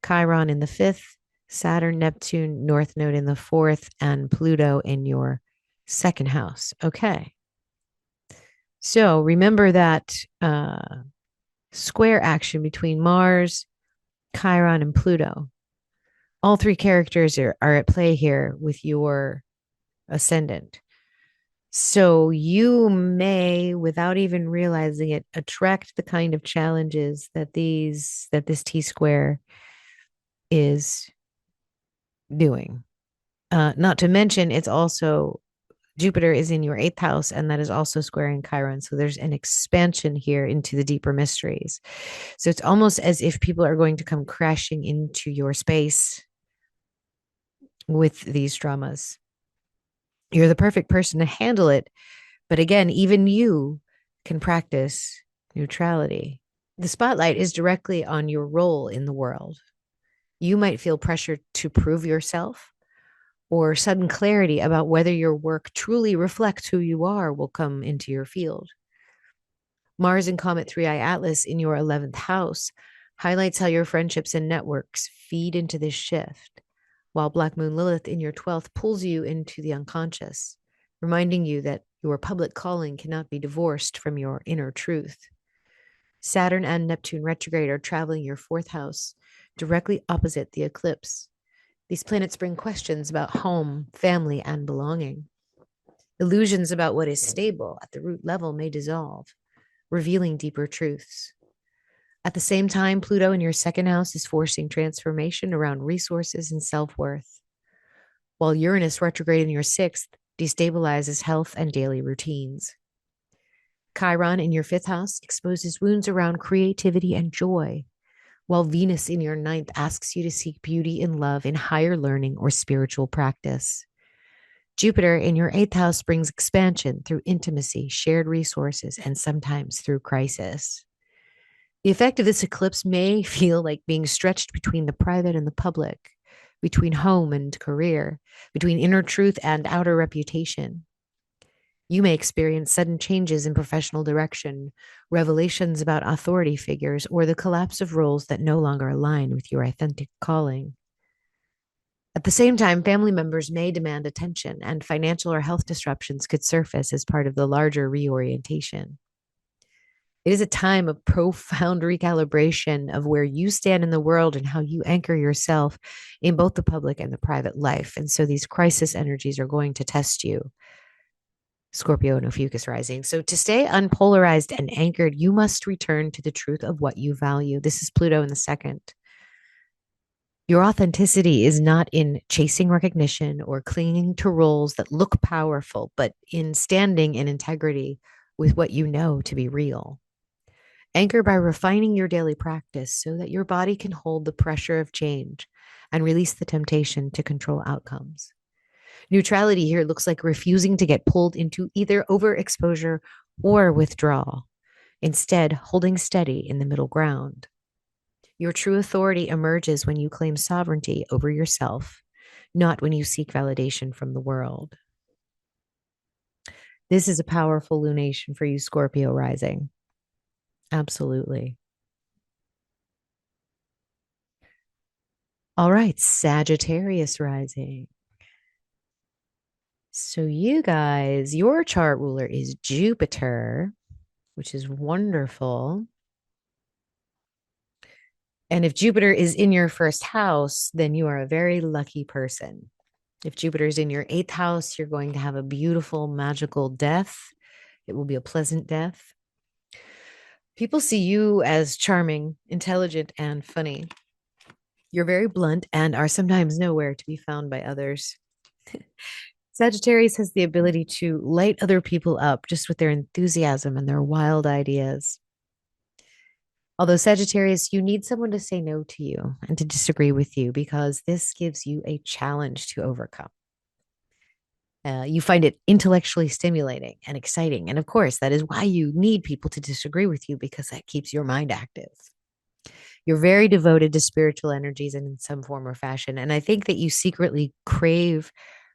Chiron in the 5th. Saturn, Neptune, North Node in the 4th, and Pluto in your 2nd house. Okay. So remember that square action between Mars, Chiron, and Pluto. All three characters are at play here with your ascendant. So you may, without even realizing it, attract the kind of challenges that this T-square is doing. Not to mention, it's also Jupiter is in your 8th house, and that is also squaring Chiron. So there's an expansion here into the deeper mysteries. So it's almost as if people are going to come crashing into your space with these dramas. You're the perfect person to handle it. But again, even you can practice neutrality. The spotlight is directly on your role in the world. You might feel pressure to prove yourself, or sudden clarity about whether your work truly reflects who you are will come into your field. Mars and Comet 3i Atlas in your 11th house highlights how your friendships and networks feed into this shift, while Black Moon Lilith in your 12th pulls you into the unconscious, reminding you that your public calling cannot be divorced from your inner truth. Saturn and Neptune retrograde are traveling your 4th house, directly opposite the eclipse. These planets bring questions about home, family, and belonging. Illusions about what is stable at the root level may dissolve, revealing deeper truths. At the same time, Pluto in your 2nd house is forcing transformation around resources and self-worth, while Uranus retrograde in your 6th destabilizes health and daily routines. Chiron in your 5th house exposes wounds around creativity and joy, while Venus in your 9th asks you to seek beauty and love in higher learning or spiritual practice. Jupiter in your 8th house brings expansion through intimacy, shared resources, and sometimes through crisis. The effect of this eclipse may feel like being stretched between the private and the public, between home and career, between inner truth and outer reputation. You may experience sudden changes in professional direction, revelations about authority figures, or the collapse of roles that no longer align with your authentic calling. At the same time, family members may demand attention, and financial or health disruptions could surface as part of the larger reorientation. It is a time of profound recalibration of where you stand in the world and how you anchor yourself in both the public and the private life. And so these crisis energies are going to test you. Scorpio and Ophiuchus rising. So to stay unpolarized and anchored, you must return to the truth of what you value. This is Pluto in the 2nd. Your authenticity is not in chasing recognition or clinging to roles that look powerful, but in standing in integrity with what you know to be real. Anchor by refining your daily practice so that your body can hold the pressure of change and release the temptation to control outcomes. Neutrality here looks like refusing to get pulled into either overexposure or withdrawal, instead, holding steady in the middle ground. Your true authority emerges when you claim sovereignty over yourself, not when you seek validation from the world. This is a powerful lunation for you, Scorpio rising. Absolutely. All right, Sagittarius rising. So, you guys, your chart ruler is Jupiter, which is wonderful. And if Jupiter is in your first house, then you are a very lucky person. If Jupiter is in your eighth house, you're going to have a beautiful, magical death. It will be a pleasant death. People see you as charming, intelligent, and funny. You're very blunt and are sometimes nowhere to be found by others. Sagittarius has the ability to light other people up just with their enthusiasm and their wild ideas. Although, Sagittarius, you need someone to say no to you and to disagree with you because this gives you a challenge to overcome. You find it intellectually stimulating and exciting. And of course, that is why you need people to disagree with you because that keeps your mind active. You're very devoted to spiritual energies in some form or fashion. And I think that you secretly crave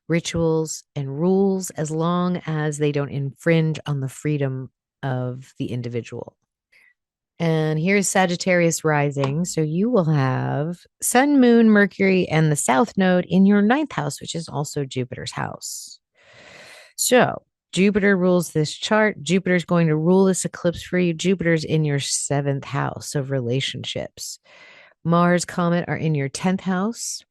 rituals and rules as long as they don't infringe on the freedom of the individual. And here's Sagittarius rising. So you will have Sun, Moon, Mercury, and the South Node in your ninth house, which is also Jupiter's house. So Jupiter rules this chart. Jupiter's going to rule this eclipse for you. Jupiter's in your seventh house of relationships. Mars, Comet are in your 10th house.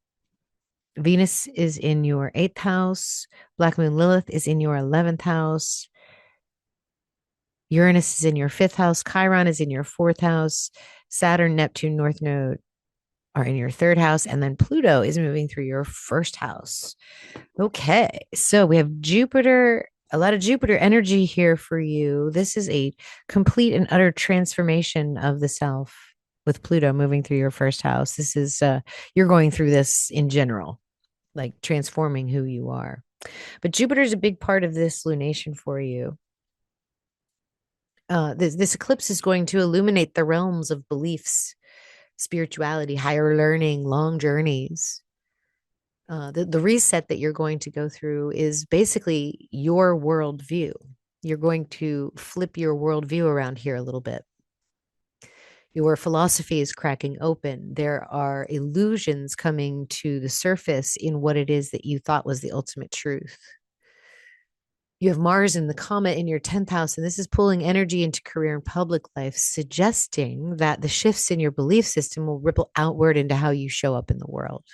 Venus is in your eighth house. Black Moon Lilith is in your 11th house. Uranus is in your fifth house. Chiron is in your fourth house. Saturn, Neptune, North Node are in your third house. And then Pluto is moving through your first house. Okay. So we have Jupiter, a lot of Jupiter energy here for you. This is a complete and utter transformation of the self with Pluto moving through your first house. This is, you're going through this in general, like transforming who you are. But Jupiter is a big part of this lunation for you. This eclipse is going to illuminate the realms of beliefs, spirituality, higher learning, long journeys. The reset that you're going to go through is basically your worldview. You're going to flip your worldview around here a little bit. Your philosophy is cracking open. There are illusions coming to the surface in what it is that you thought was the ultimate truth. You have Mars in the comet in your 10th house, and this is pulling energy into career and public life, suggesting that the shifts in your belief system will ripple outward into how you show up in the world.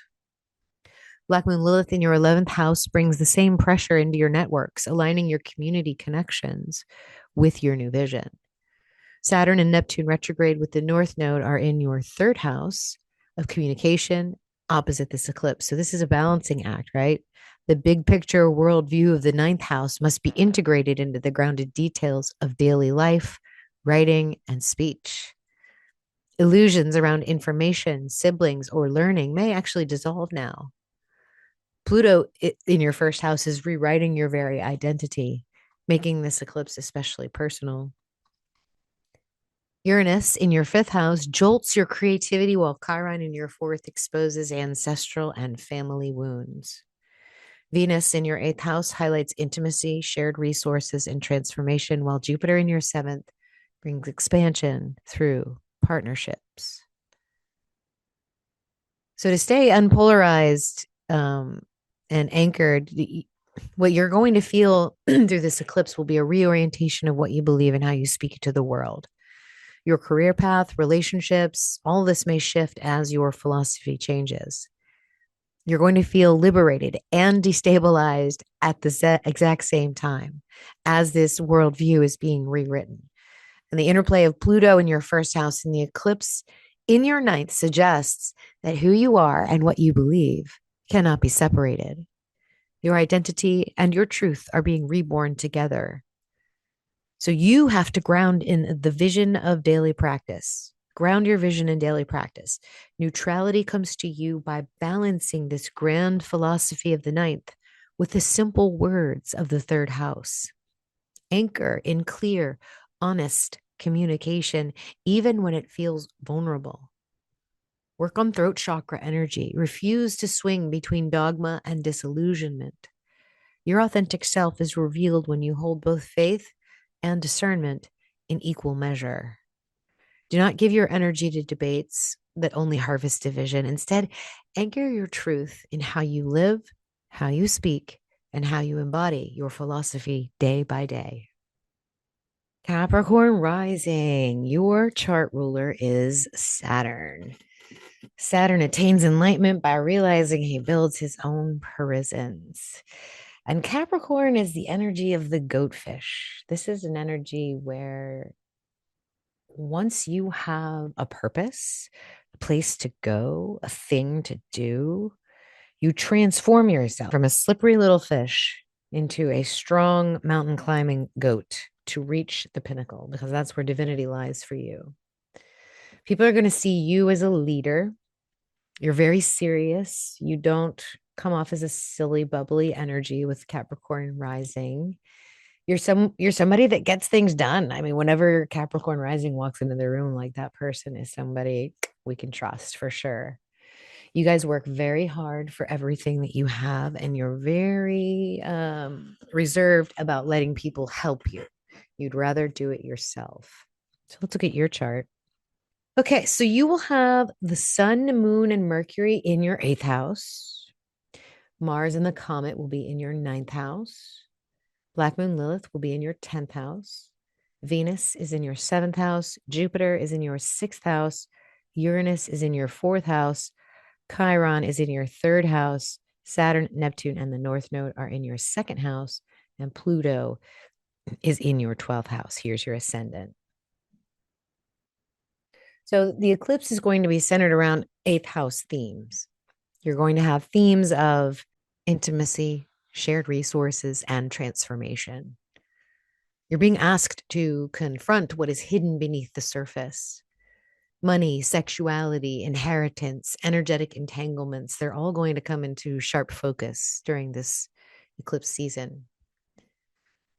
Black Moon Lilith in your 11th house brings the same pressure into your networks, aligning your community connections with your new vision. Saturn and Neptune retrograde with the North Node are in your third house of communication, opposite this eclipse. So this is a balancing act, right? The big picture worldview of the ninth house must be integrated into the grounded details of daily life, writing, and speech. Illusions around information, siblings, or learning may actually dissolve now. Pluto in your first house is rewriting your very identity, making this eclipse especially personal. Uranus in your fifth house jolts your creativity, while Chiron in your fourth exposes ancestral and family wounds. Venus in your eighth house highlights intimacy, shared resources, and transformation, while Jupiter in your seventh brings expansion through partnerships. So to stay unpolarized and anchored, what you're going to feel through this eclipse will be a reorientation of what you believe and how you speak to the world. Your career path, relationships, all this may shift as your philosophy changes. You're going to feel liberated and destabilized at the exact same time as this worldview is being rewritten. And the interplay of Pluto in your first house and the eclipse in your ninth suggests that who you are and what you believe cannot be separated. Your identity and your truth are being reborn together. So you have to ground in the vision of daily practice. Ground your vision in daily practice. Neutrality comes to you by balancing this grand philosophy of the ninth with the simple words of the third house. Anchor in clear, honest communication, even when it feels vulnerable. Work on throat chakra energy. Refuse to swing between dogma and disillusionment. Your authentic self is revealed when you hold both faith and discernment in equal measure. Do not give your energy to debates that only harvest division. Instead, anchor your truth in how you live, how you speak, and how you embody your philosophy day by day. Capricorn Rising, your chart ruler is Saturn. Saturn attains enlightenment by realizing he builds his own prisons. And Capricorn is the energy of the goatfish. This is an energy where once you have a purpose, a place to go, a thing to do, you transform yourself from a slippery little fish into a strong mountain climbing goat to reach the pinnacle, because that's where divinity lies for you. People are going to see you as a leader. You're very serious. You don't come off as a silly, bubbly energy with Capricorn Rising. You're somebody that gets things done. I mean, whenever Capricorn Rising walks into the room, like, that person is somebody we can trust for sure. You guys work very hard for everything that you have, and you're very reserved about letting people help you. You'd rather do it yourself. So let's look at your chart. Okay, so you will have the sun, moon, and Mercury in your eighth house. Mars and the comet will be in your ninth house. Black moon Lilith will be in your 10th house. Venus is in your seventh house. Jupiter is in your sixth house. Uranus is in your fourth house. Chiron is in your third house. Saturn, Neptune, and the North Node are in your second house. And Pluto is in your 12th house. Here's your ascendant. So the eclipse is going to be centered around eighth house themes. You're going to have themes of intimacy, shared resources, and transformation. You're being asked to confront what is hidden beneath the surface. Money, sexuality, inheritance, energetic entanglements, they're all going to come into sharp focus during this eclipse season.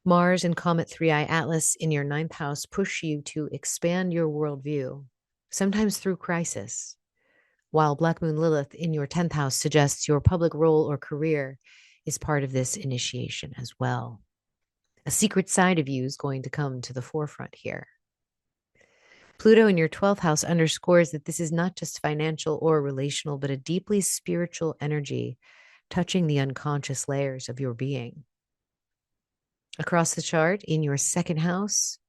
Mars and Comet 3i Atlas in your ninth house push you to expand your worldview, sometimes through crisis, while Black Moon Lilith in your 10th house suggests your public role or career is part of this initiation as well. A secret side of you is going to come to the forefront here. Pluto in your 12th house underscores that this is not just financial or relational, but a deeply spiritual energy touching the unconscious layers of your being. Across the chart, in your second house,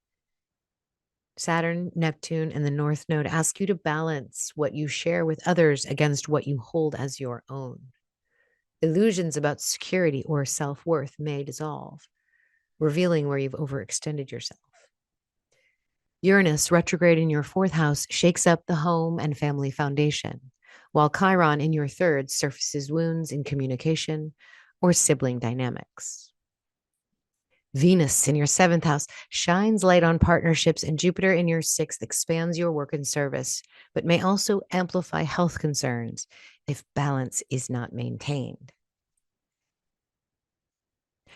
Saturn, Neptune, and the North Node ask you to balance what you share with others against what you hold as your own. Illusions about security or self-worth may dissolve, revealing where you've overextended yourself. Uranus, retrograde in your fourth house, shakes up the home and family foundation, while Chiron in your third surfaces wounds in communication or sibling dynamics. Venus in your seventh house shines light on partnerships, and Jupiter in your sixth expands your work and service, but may also amplify health concerns if balance is not maintained.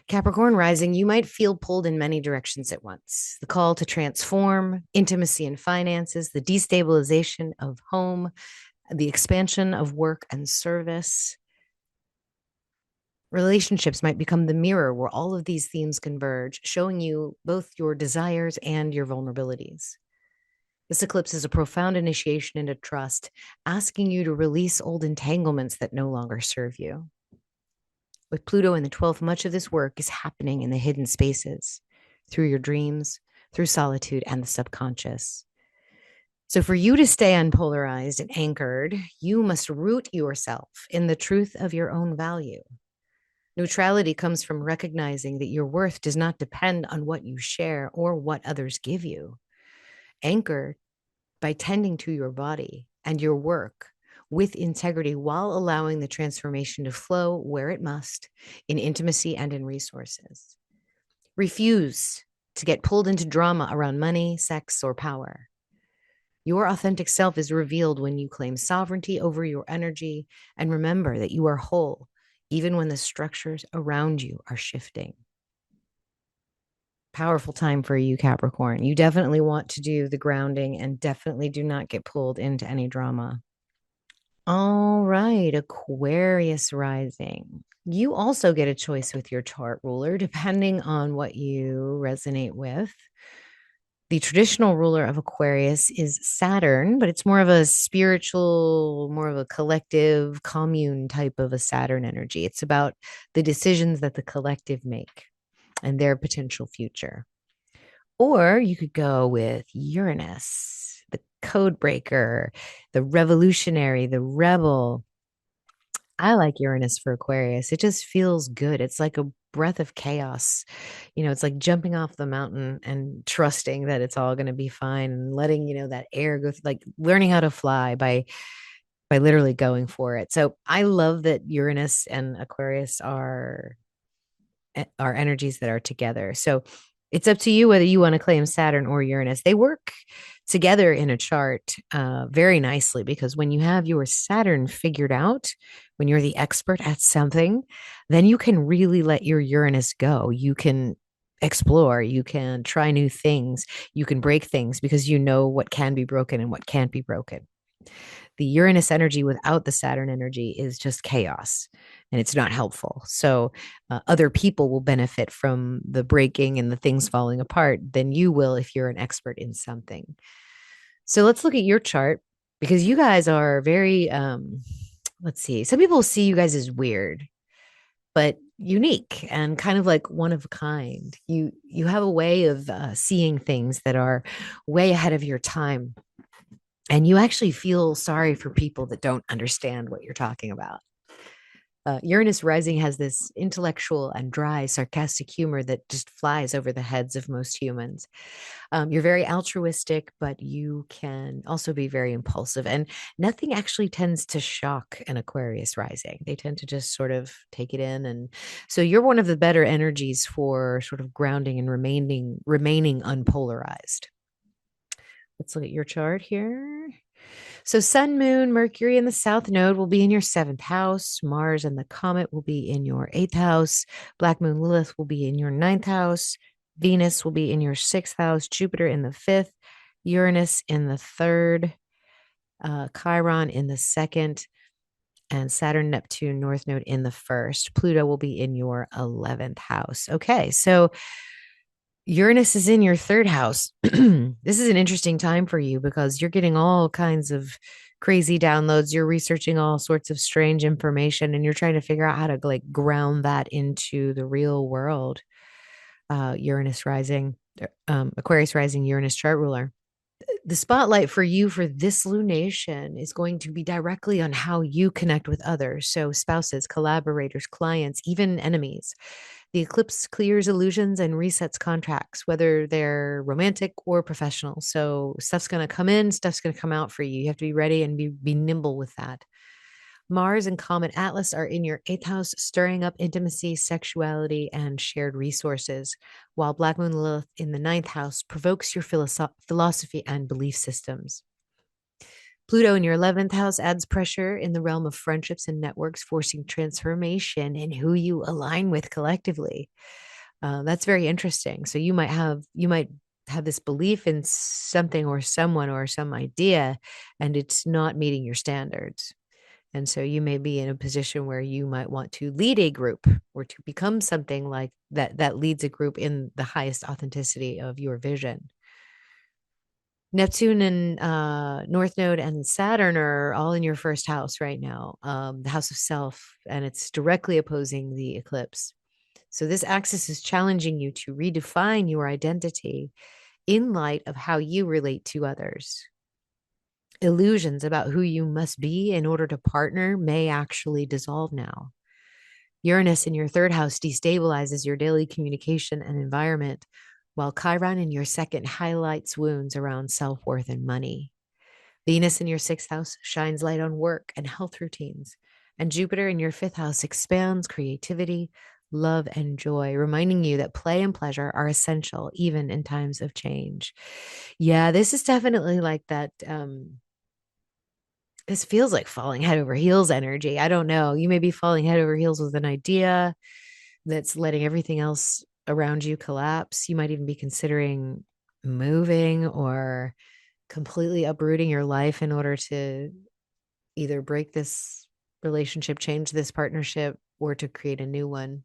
Capricorn Rising, you might feel pulled in many directions at once. The call to transform, intimacy and finances, the destabilization of home, the expansion of work and service. Relationships might become the mirror where all of these themes converge, showing you both your desires and your vulnerabilities. This eclipse is a profound initiation into trust, asking you to release old entanglements that no longer serve you. With Pluto in the 12th, much of this work is happening in the hidden spaces, through your dreams, through solitude, and the subconscious. So for you to stay unpolarized and anchored, you must root yourself in the truth of your own value. Neutrality comes from recognizing that your worth does not depend on what you share or what others give you. Anchor by tending to your body, and your work with integrity while allowing the transformation to flow where it must in intimacy and in resources. Refuse to get pulled into drama around money, sex, or power. Your authentic self is revealed when you claim sovereignty over your energy and remember that you are whole, even when the structures around you are shifting. Powerful time for you, Capricorn. You definitely want to do the grounding and definitely do not get pulled into any drama. All right, Aquarius rising. You also get a choice with your chart ruler, depending on what you resonate with. The traditional ruler of Aquarius is Saturn, but it's more of a spiritual, more of a collective commune type of a Saturn energy. It's about the decisions that the collective make and their potential future. Or you could go with Uranus, the code breaker, the revolutionary, the rebel. I like Uranus for Aquarius. It just feels good. It's like a breath of chaos. It's like jumping off the mountain and trusting that it's all going to be fine and letting, that air go, like learning how to fly by literally going for it. So I love that Uranus and Aquarius are energies that are together. So it's up to you whether you want to claim Saturn or Uranus. They work together in a chart very nicely because when you have your Saturn figured out, when you're the expert at something, then you can really let your Uranus go. You can explore, you can try new things, you can break things because you know what can be broken and what can't be broken. The Uranus energy without the Saturn energy is just chaos and it's not helpful. So other people will benefit from the breaking and the things falling apart than you will if you're an expert in something. So let's look at your chart because you guys are very, let's see, some people see you guys as weird, but unique and kind of like one of a kind. You have a way of seeing things that are way ahead of your time. And you actually feel sorry for people that don't understand what you're talking about. Uranus rising has this intellectual and dry, sarcastic humor that just flies over the heads of most humans. You're very altruistic, but you can also be very impulsive. And nothing actually tends to shock an Aquarius rising. They tend to just sort of take it in. And so you're one of the better energies for sort of grounding and remaining unpolarized. Let's look at your chart here. So, Sun, Moon, Mercury in the South Node will be in your seventh house. Mars and the Comet will be in your eighth house. Black Moon Lilith will be in your ninth house. Venus will be in your sixth house. Jupiter in the fifth. Uranus in the third. Chiron in the second. And Saturn, Neptune, North Node in the first. Pluto will be in your 11th house. Okay, so Uranus is in your third house. This is an interesting time for you because you're getting all kinds of crazy downloads. You're researching all sorts of strange information and you're trying to figure out how to like ground that into the real world. Uranus rising, Aquarius rising, Uranus chart ruler. The spotlight for you for this lunation is going to be directly on how you connect with others. So, spouses, collaborators, clients, even enemies. The eclipse clears illusions and resets contracts, whether they're romantic or professional. So, stuff's going to come in, stuff's going to come out for you. You have to be ready and be nimble with that. Mars and Comet Atlas are in your eighth house, stirring up intimacy, sexuality, and shared resources, while Black Moon Lilith in the ninth house provokes your philosophy and belief systems. Pluto in your 11th house adds pressure in the realm of friendships and networks, forcing transformation in who you align with collectively. That's very interesting. So you might have this belief in something or someone or some idea, and it's not meeting your standards. And so you may be in a position where you might want to lead a group or to become something like that leads a group in the highest authenticity of your vision. Neptune and North Node and Saturn are all in your first house right now, the house of self, and it's directly opposing the eclipse. So this axis is challenging you to redefine your identity in light of how you relate to others. Illusions about who you must be in order to partner may actually dissolve now. Uranus in your third house destabilizes your daily communication and environment, while Chiron in your second highlights wounds around self-worth and money. Venus in your sixth house shines light on work and health routines. And Jupiter in your fifth house expands creativity, love, and joy, reminding you that play and pleasure are essential even in times of change. Yeah, this is definitely like that. This feels like falling head over heels energy. I don't know. You may be falling head over heels with an idea that's letting everything else around you collapse. You might even be considering moving or completely uprooting your life in order to either break this relationship, change this partnership, or to create a new one.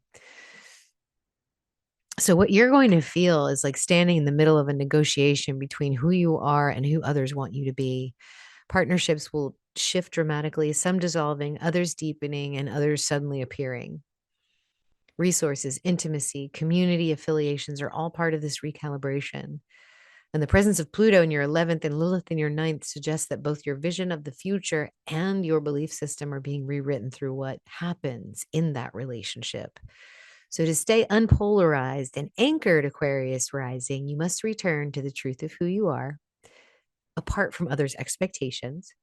So, what you're going to feel is like standing in the middle of a negotiation between who you are and who others want you to be. Partnerships will shift dramatically, some dissolving, others deepening, and others suddenly appearing. Resources, intimacy, community affiliations are all part of this recalibration. And the presence of Pluto in your 11th and Lilith in your ninth suggests that both your vision of the future and your belief system are being rewritten through what happens in that relationship. So, to stay unpolarized and anchored, Aquarius rising, you must return to the truth of who you are, apart from others' expectations.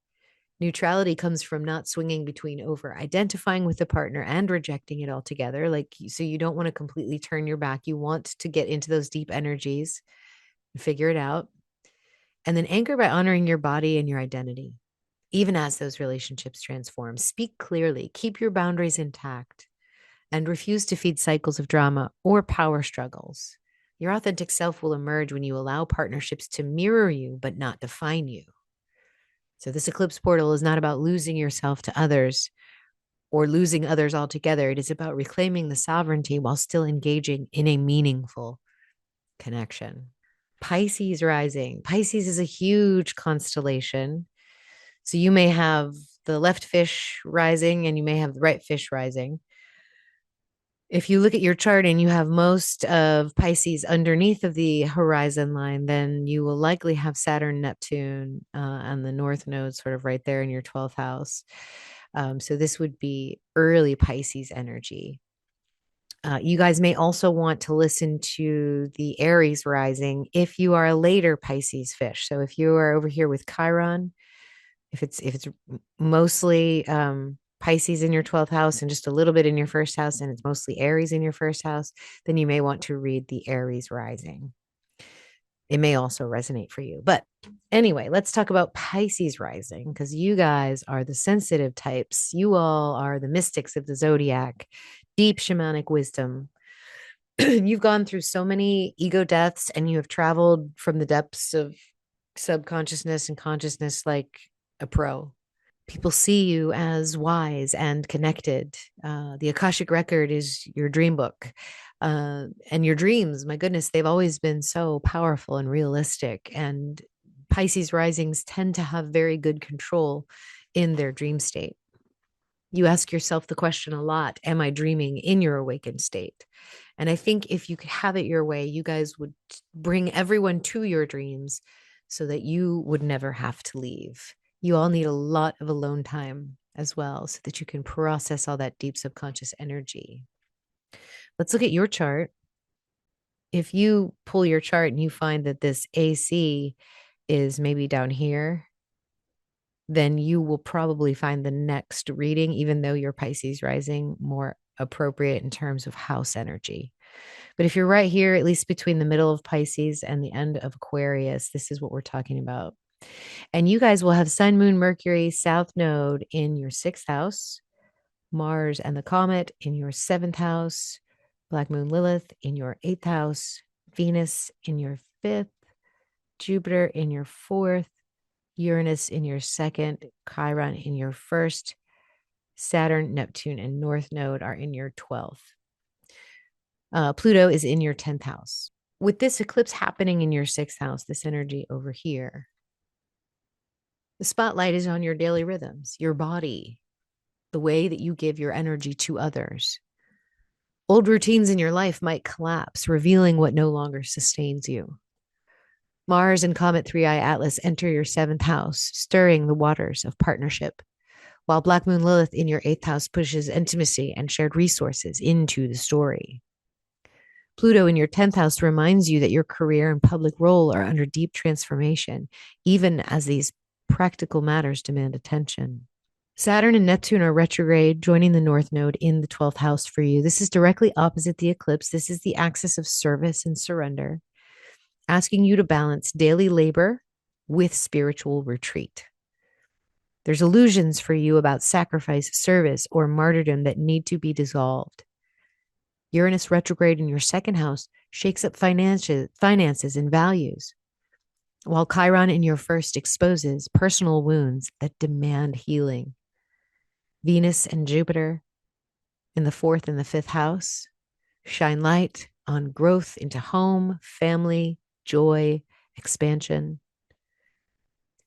Neutrality comes from not swinging between over identifying with the partner and rejecting it altogether. So you don't want to completely turn your back. You want to get into those deep energies and figure it out. And then anchor by honoring your body and your identity, even as those relationships transform. Speak clearly, keep your boundaries intact, and refuse to feed cycles of drama or power struggles. Your authentic self will emerge when you allow partnerships to mirror you, but not define you. So this eclipse portal is not about losing yourself to others or losing others altogether. It is about reclaiming the sovereignty while still engaging in a meaningful connection. Pisces rising. Pisces is a huge constellation. So you may have the left fish rising and you may have the right fish rising. If you look at your chart and you have most of Pisces underneath of the horizon line, then you will likely have Saturn, Neptune, and the North Node sort of right there in your 12th house. So this would be early Pisces energy. You guys may also want to listen to the Aries rising if you are a later Pisces fish. So if you are over here with Chiron, if it's mostly Pisces in your 12th house and just a little bit in your first house, and it's mostly Aries in your first house, then you may want to read the Aries rising. It may also resonate for you. But anyway, let's talk about Pisces rising, because you guys are the sensitive types. You all are the mystics of the zodiac, deep shamanic wisdom. You've gone through so many ego deaths and you have traveled from the depths of subconsciousness and consciousness like a pro. People see you as wise and connected. The Akashic record is your dream book. And your dreams, my goodness, they've always been so powerful and realistic. And Pisces risings tend to have very good control in their dream state. You ask yourself the question a lot, am I dreaming in your awakened state? And I think if you could have it your way, you guys would bring everyone to your dreams so that you would never have to leave. You all need a lot of alone time as well so that you can process all that deep subconscious energy. Let's look at your chart. If you pull your chart and you find that this AC is maybe down here, then you will probably find the next reading, even though you're Pisces rising, more appropriate in terms of house energy. But if you're right here, at least between the middle of Pisces and the end of Aquarius, this is what we're talking about. And you guys will have Sun, Moon, Mercury, South Node in your sixth house, Mars and the Comet in your seventh house, Black Moon Lilith in your eighth house, Venus in your fifth, Jupiter in your fourth, Uranus in your second, Chiron in your first, Saturn, Neptune, and North Node are in your 12th. Pluto is in your 10th house. With this eclipse happening in your sixth house, this energy over here, the spotlight is on your daily rhythms, your body, the way that you give your energy to others. Old routines in your life might collapse, revealing what no longer sustains you. Mars and Comet 3i Atlas enter your seventh house, stirring the waters of partnership, while Black Moon Lilith in your eighth house pushes intimacy and shared resources into the story. Pluto in your 10th house reminds you that your career and public role are under deep transformation, even as these practical matters demand attention. Saturn and Neptune are retrograde, joining the North Node in the 12th house for you. This is directly opposite the eclipse. This is the axis of service and surrender, asking you to balance daily labor with spiritual retreat. There's illusions for you about sacrifice, service, or martyrdom that need to be dissolved. Uranus retrograde in your second house shakes up finances and values, while Chiron in your first exposes personal wounds that demand healing. Venus and Jupiter in the fourth and the fifth house shine light on growth into home, family, joy, expansion.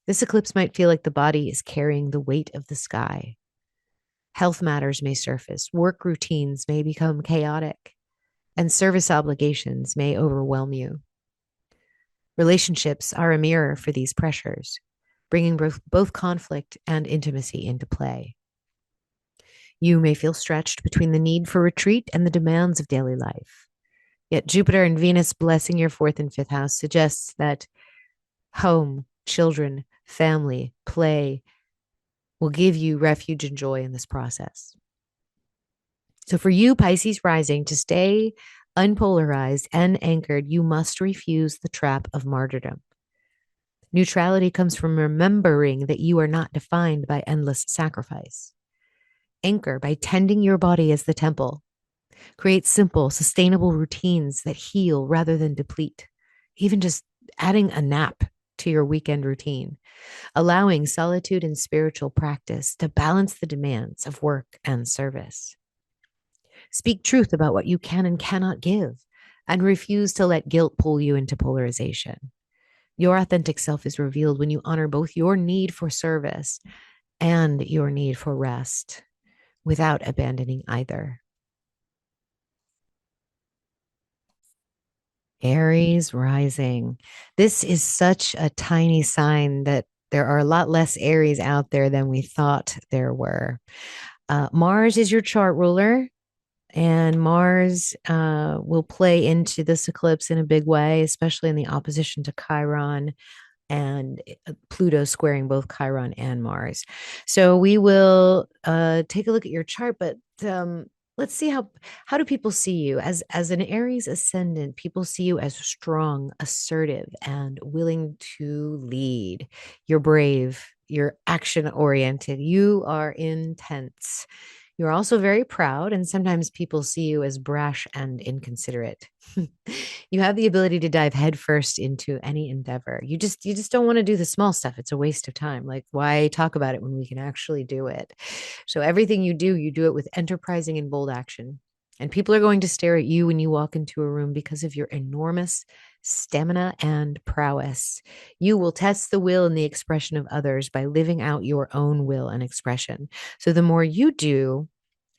This eclipse might feel like the body is carrying the weight of the sky. Health matters may surface, work routines may become chaotic, and service obligations may overwhelm you. Relationships are a mirror for these pressures, bringing both conflict and intimacy into play. You may feel stretched between the need for retreat and the demands of daily life. Yet Jupiter and Venus blessing your fourth and fifth house suggests that home, children, family, play will give you refuge and joy in this process. So for you, Pisces Rising, to stay unpolarized and anchored, you must refuse the trap of martyrdom. Neutrality comes from remembering that you are not defined by endless sacrifice. Anchor by tending your body as the temple. Create simple, sustainable routines that heal rather than deplete. Even just adding a nap to your weekend routine. Allowing solitude and spiritual practice to balance the demands of work and service. Speak truth about what you can and cannot give, and refuse to let guilt pull you into polarization. Your authentic self is revealed when you honor both your need for service and your need for rest, without abandoning either. Aries Rising. This is such a tiny sign that there are a lot less Aries out there than we thought there were. Mars is your chart ruler, and Mars will play into this eclipse in a big way, especially in the opposition to Chiron, and Pluto squaring both Chiron and Mars. So we will take a look at your chart, but let's see how do people see you as an Aries ascendant. People see you as strong, assertive, and willing to lead. You're brave, you're action oriented, you are intense. You're also very proud, and sometimes people see you as brash and inconsiderate. You have the ability to dive headfirst into any endeavor. You just don't want to do the small stuff. It's a waste of time. Like, why talk about it when we can actually do it? So everything you do it with enterprising and bold action. And people are going to stare at you when you walk into a room because of your enormous stamina and prowess. You will test the will and the expression of others by living out your own will and expression. So the more you do,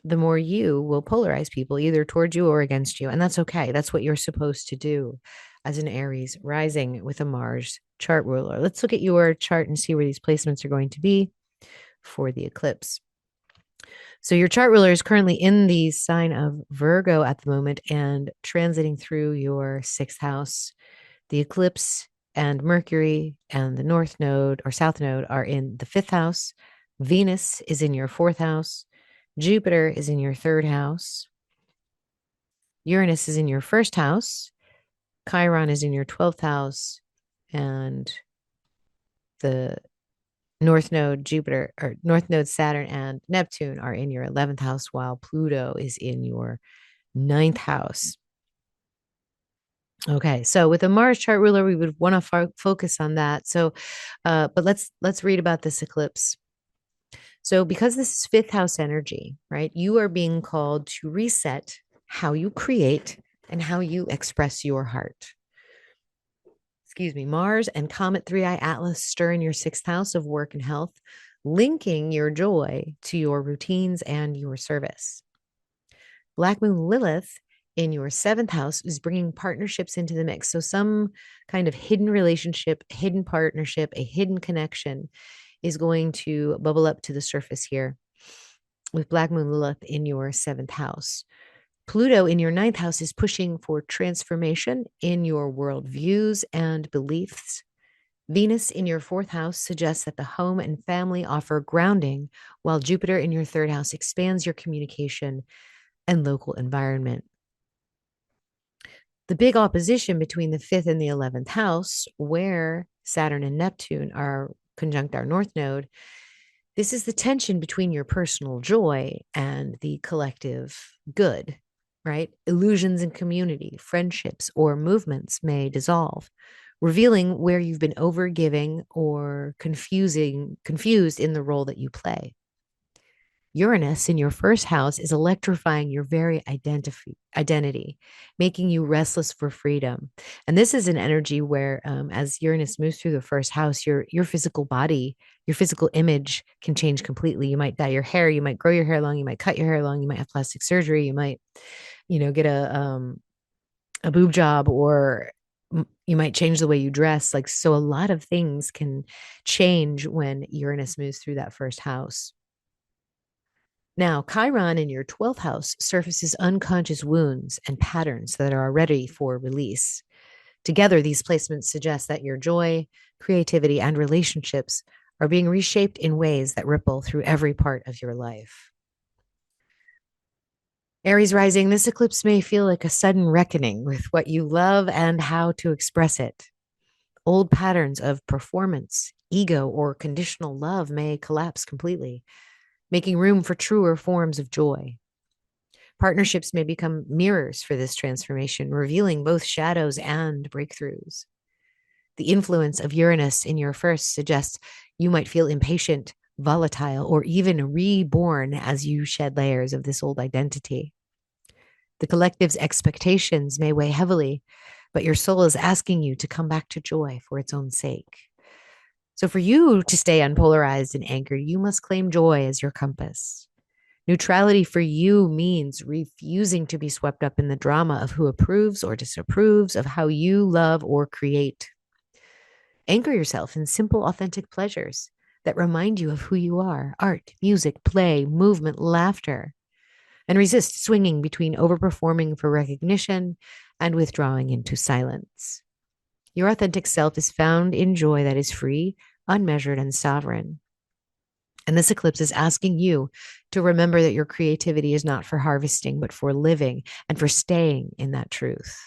the more you will polarize people either towards you or against you. And that's okay. That's what you're supposed to do as an Aries rising with a Mars chart ruler. Let's look at your chart and see where these placements are going to be for the eclipse. So your chart ruler is currently in the sign of Virgo at the moment and transiting through your sixth house. The eclipse and Mercury and the North Node or South Node are in the fifth house. Venus is in your fourth house. Jupiter is in your third house. Uranus is in your first house. Chiron is in your 12th house. And the North Node, Jupiter, or North Node, Saturn, and Neptune are in your 11th house, while Pluto is in your 9th house. Okay, so with a Mars chart ruler, we would want to focus on that. So, but let's read about this eclipse. So, because this is fifth house energy, right? You are being called to reset how you create and how you express your heart. Excuse me, Mars and Comet 3i Atlas stir in your sixth house of work and health, linking your joy to your routines and your service. Black Moon Lilith in your seventh house is bringing partnerships into the mix. So some kind of hidden relationship, hidden partnership, a hidden connection is going to bubble up to the surface here with Black Moon Lilith in your seventh house. Pluto in your ninth house is pushing for transformation in your worldviews and beliefs. Venus in your fourth house suggests that the home and family offer grounding, while Jupiter in your third house expands your communication and local environment. The big opposition between the fifth and the 11th house, where Saturn and Neptune are conjunct our north node, this is the tension between your personal joy and the collective good, right? Illusions in community, friendships, or movements may dissolve, revealing where you've been overgiving or confused in the role that you play. Uranus in your first house is electrifying your very identity, making you restless for freedom. And this is an energy where, as Uranus moves through the first house, your physical body, your physical image can change completely. You might dye your hair, you might grow your hair long, you might cut your hair long, you might have plastic surgery, you might, get a boob job, or you might change the way you dress. Like, so a lot of things can change when Uranus moves through that first house. Now, Chiron in your 12th house surfaces unconscious wounds and patterns that are ready for release. Together, these placements suggest that your joy, creativity, and relationships are being reshaped in ways that ripple through every part of your life. Aries rising, this eclipse may feel like a sudden reckoning with what you love and how to express it. Old patterns of performance, ego, or conditional love may collapse completely, making room for truer forms of joy. Partnerships may become mirrors for this transformation, revealing both shadows and breakthroughs. The influence of Uranus in your first suggests you might feel impatient, volatile, or even reborn as you shed layers of this old identity. The collective's expectations may weigh heavily, but your soul is asking you to come back to joy for its own sake. So for you to stay unpolarized and anchored, you must claim joy as your compass. Neutrality for you means refusing to be swept up in the drama of who approves or disapproves of how you love or create. Anchor yourself in simple, authentic pleasures that remind you of who you are: art, music, play, movement, laughter. And resist swinging between overperforming for recognition and withdrawing into silence. Your authentic self is found in joy that is free, unmeasured, and sovereign. And this eclipse is asking you to remember that your creativity is not for harvesting, but for living and for staying in that truth.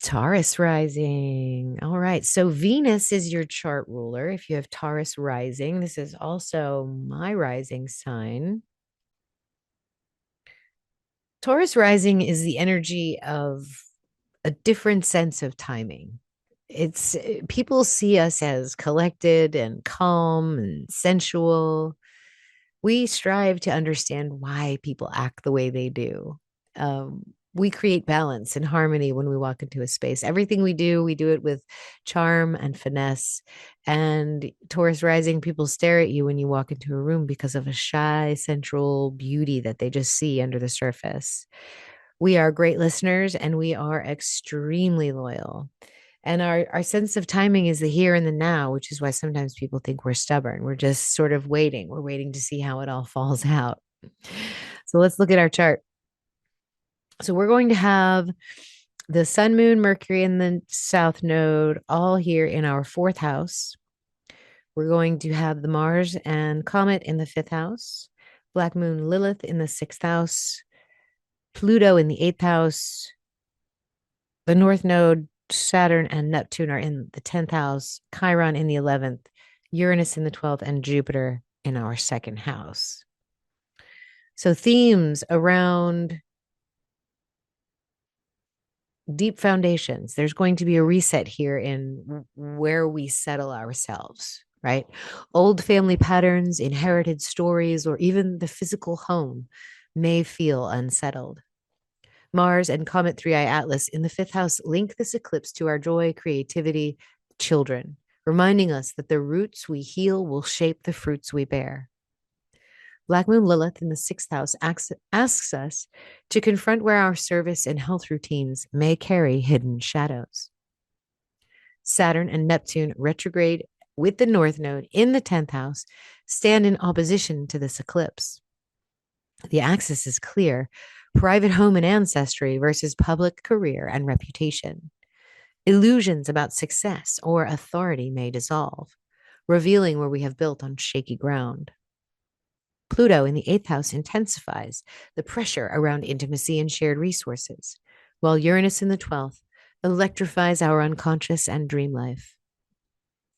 Taurus rising. All right. So Venus is your chart ruler. If you have Taurus rising, this is also my rising sign. Taurus rising is the energy of a different sense of timing. It's people see us as collected and calm and sensual. We strive to understand why people act the way they do. We create balance and harmony when we walk into a space. Everything we do it with charm and finesse. And Taurus rising, people stare at you when you walk into a room because of a shy, sensual beauty that they just see under the surface. We are great listeners and we are extremely loyal. And our sense of timing is the here and the now, which is why sometimes people think we're stubborn. We're just sort of waiting. We're waiting to see how it all falls out. So let's look at our chart. So we're going to have the sun, moon, Mercury, and the south node all here in our fourth house. We're going to have the Mars and comet in the fifth house, black moon Lilith in the sixth house, Pluto in the eighth house, the north node Saturn and Neptune are in the 10th house, Chiron in the 11th, Uranus in the 12th, and Jupiter in our second house. So themes around deep foundations. There's going to be a reset here in where we settle ourselves, right? Old family patterns, inherited stories, or even the physical home may feel unsettled. Mars and Comet 3i Atlas in the fifth house link this eclipse to our joy, creativity, children, reminding us that the roots we heal will shape the fruits we bear. Black Moon Lilith in the sixth house asks us to confront where our service and health routines may carry hidden shadows. Saturn and Neptune retrograde with the North Node in the 10th house stand in opposition to this eclipse. The axis is clear, private home and ancestry versus public career and reputation. Illusions about success or authority may dissolve, revealing where we have built on shaky ground. Pluto in the eighth house intensifies the pressure around intimacy and shared resources, while Uranus in the 12th electrifies our unconscious and dream life.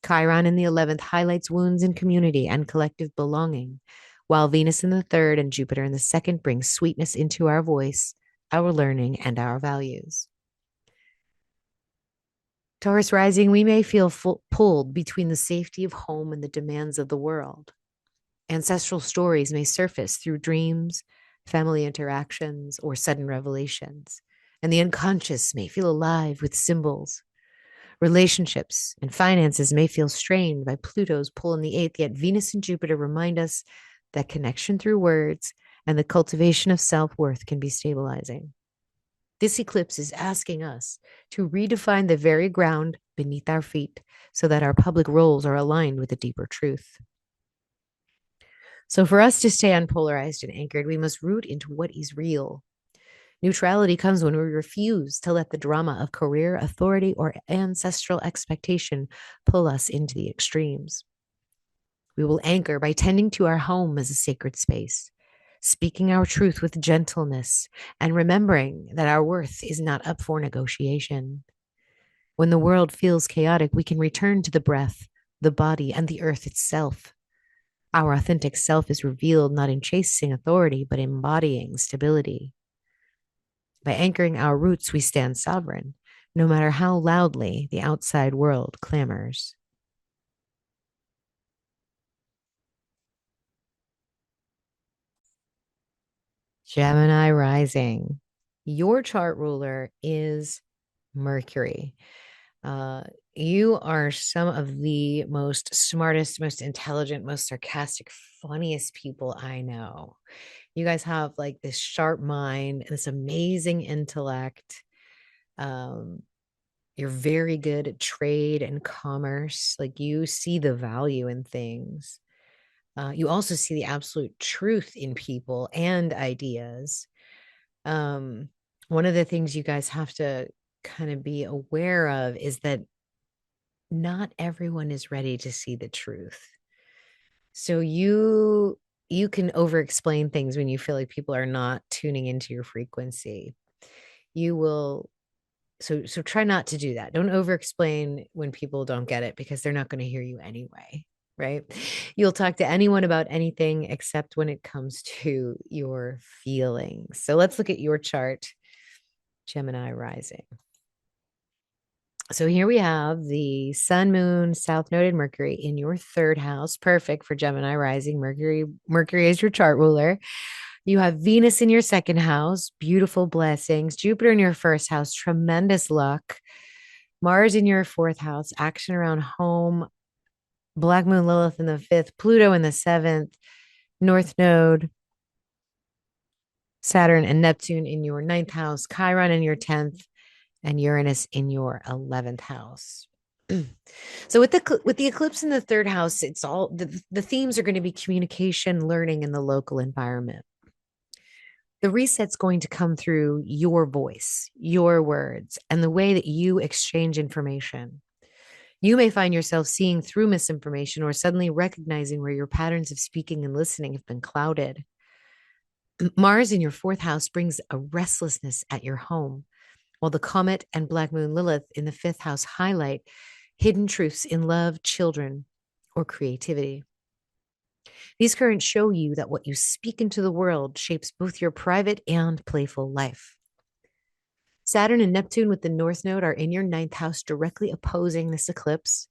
Chiron in the 11th highlights wounds in community and collective belonging, while Venus in the 3rd and Jupiter in the 2nd brings sweetness into our voice, our learning, and our values. Taurus rising, we may feel pulled between the safety of home and the demands of the world. Ancestral stories may surface through dreams, family interactions, or sudden revelations, and the unconscious may feel alive with symbols. Relationships and finances may feel strained by Pluto's pull in the 8th, yet Venus and Jupiter remind us that connection through words and the cultivation of self-worth can be stabilizing. This eclipse is asking us to redefine the very ground beneath our feet so that our public roles are aligned with a deeper truth. So for us to stay unpolarized and anchored, we must root into what is real. Neutrality comes when we refuse to let the drama of career, authority, or ancestral expectation pull us into the extremes. We will anchor by tending to our home as a sacred space, speaking our truth with gentleness, and remembering that our worth is not up for negotiation. When the world feels chaotic, we can return to the breath, the body, and the earth itself. Our authentic self is revealed not in chasing authority, but embodying stability. By anchoring our roots, we stand sovereign, no matter how loudly the outside world clamors. Gemini Rising. Your chart ruler is Mercury. You are some of the most smartest, most intelligent, most sarcastic, funniest people I know. You guys have like this sharp mind, this amazing intellect. You're very good at trade and commerce. Like you see the value in things. You also see the absolute truth in people and ideas. One of the things you guys have to kind of be aware of is that not everyone is ready to see the truth. So you can over explain things when you feel like people are not tuning into your frequency. You will so try not to do that. Don't over explain when people don't get it because they're not going to hear you anyway, right? You'll talk to anyone about anything except when it comes to your feelings. So let's look at your chart, Gemini Rising. So here we have the Sun, Moon, South Node, and Mercury in your 3rd house. Perfect for Gemini Rising. Mercury is your chart ruler. You have Venus in your 2nd house, beautiful blessings. Jupiter in your 1st house, tremendous luck. Mars in your 4th house, action around home. Black Moon Lilith in the 5th, Pluto in the 7th, North Node, Saturn and Neptune in your 9th house, Chiron in your 10th, and Uranus in your 11th house. So with the eclipse in the 3rd house, it's all the themes are going to be communication, learning, and the local environment. The reset's going to come through your voice, your words, and the way that you exchange information. You may find yourself seeing through misinformation or suddenly recognizing where your patterns of speaking and listening have been clouded. Mars in your 4th house brings a restlessness at your home, while the comet and Black Moon Lilith in the 5th house highlight hidden truths in love, children, or creativity. These currents show you that what you speak into the world shapes both your private and playful life. Saturn and Neptune with the North Node are in your 9th house, directly opposing this eclipse.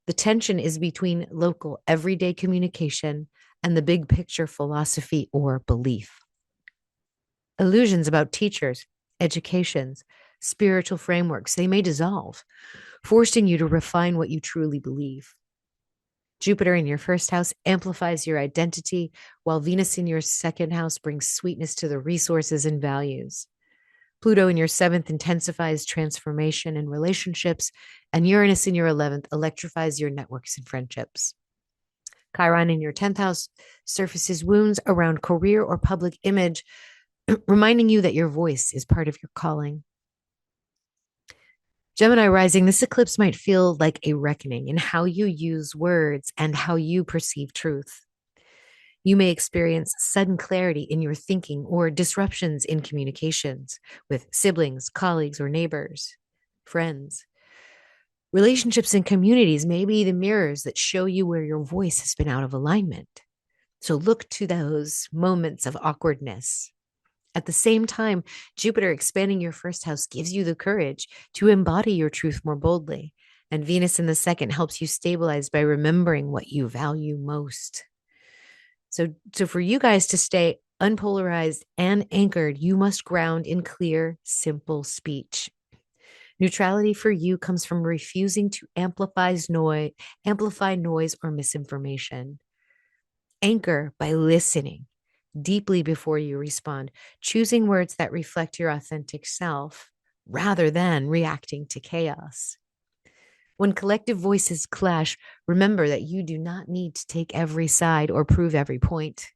The tension is between local, everyday communication and the big picture philosophy or belief. Illusions about teachers, educations, spiritual frameworks, they may dissolve, forcing you to refine what you truly believe. Jupiter in your 1st house amplifies your identity, while Venus in your 2nd house brings sweetness to the resources and values. Pluto in your 7th intensifies transformation and relationships, and Uranus in your 11th electrifies your networks and friendships. Chiron in your 10th house surfaces wounds around career or public image, reminding you that your voice is part of your calling. Gemini Rising, this eclipse might feel like a reckoning in how you use words and how you perceive truth. You may experience sudden clarity in your thinking or disruptions in communications with siblings, colleagues, or neighbors, friends. Relationships and communities may be the mirrors that show you where your voice has been out of alignment. So look to those moments of awkwardness. At the same time, Jupiter expanding your first house gives you the courage to embody your truth more boldly. And Venus in the second helps you stabilize by remembering what you value most. So for you guys to stay unpolarized and anchored, you must ground in clear, simple speech. Neutrality for you comes from refusing to amplify noise or misinformation. Anchor by listening deeply before you respond, choosing words that reflect your authentic self rather than reacting to chaos. When collective voices clash, remember that you do not need to take every side or prove every point.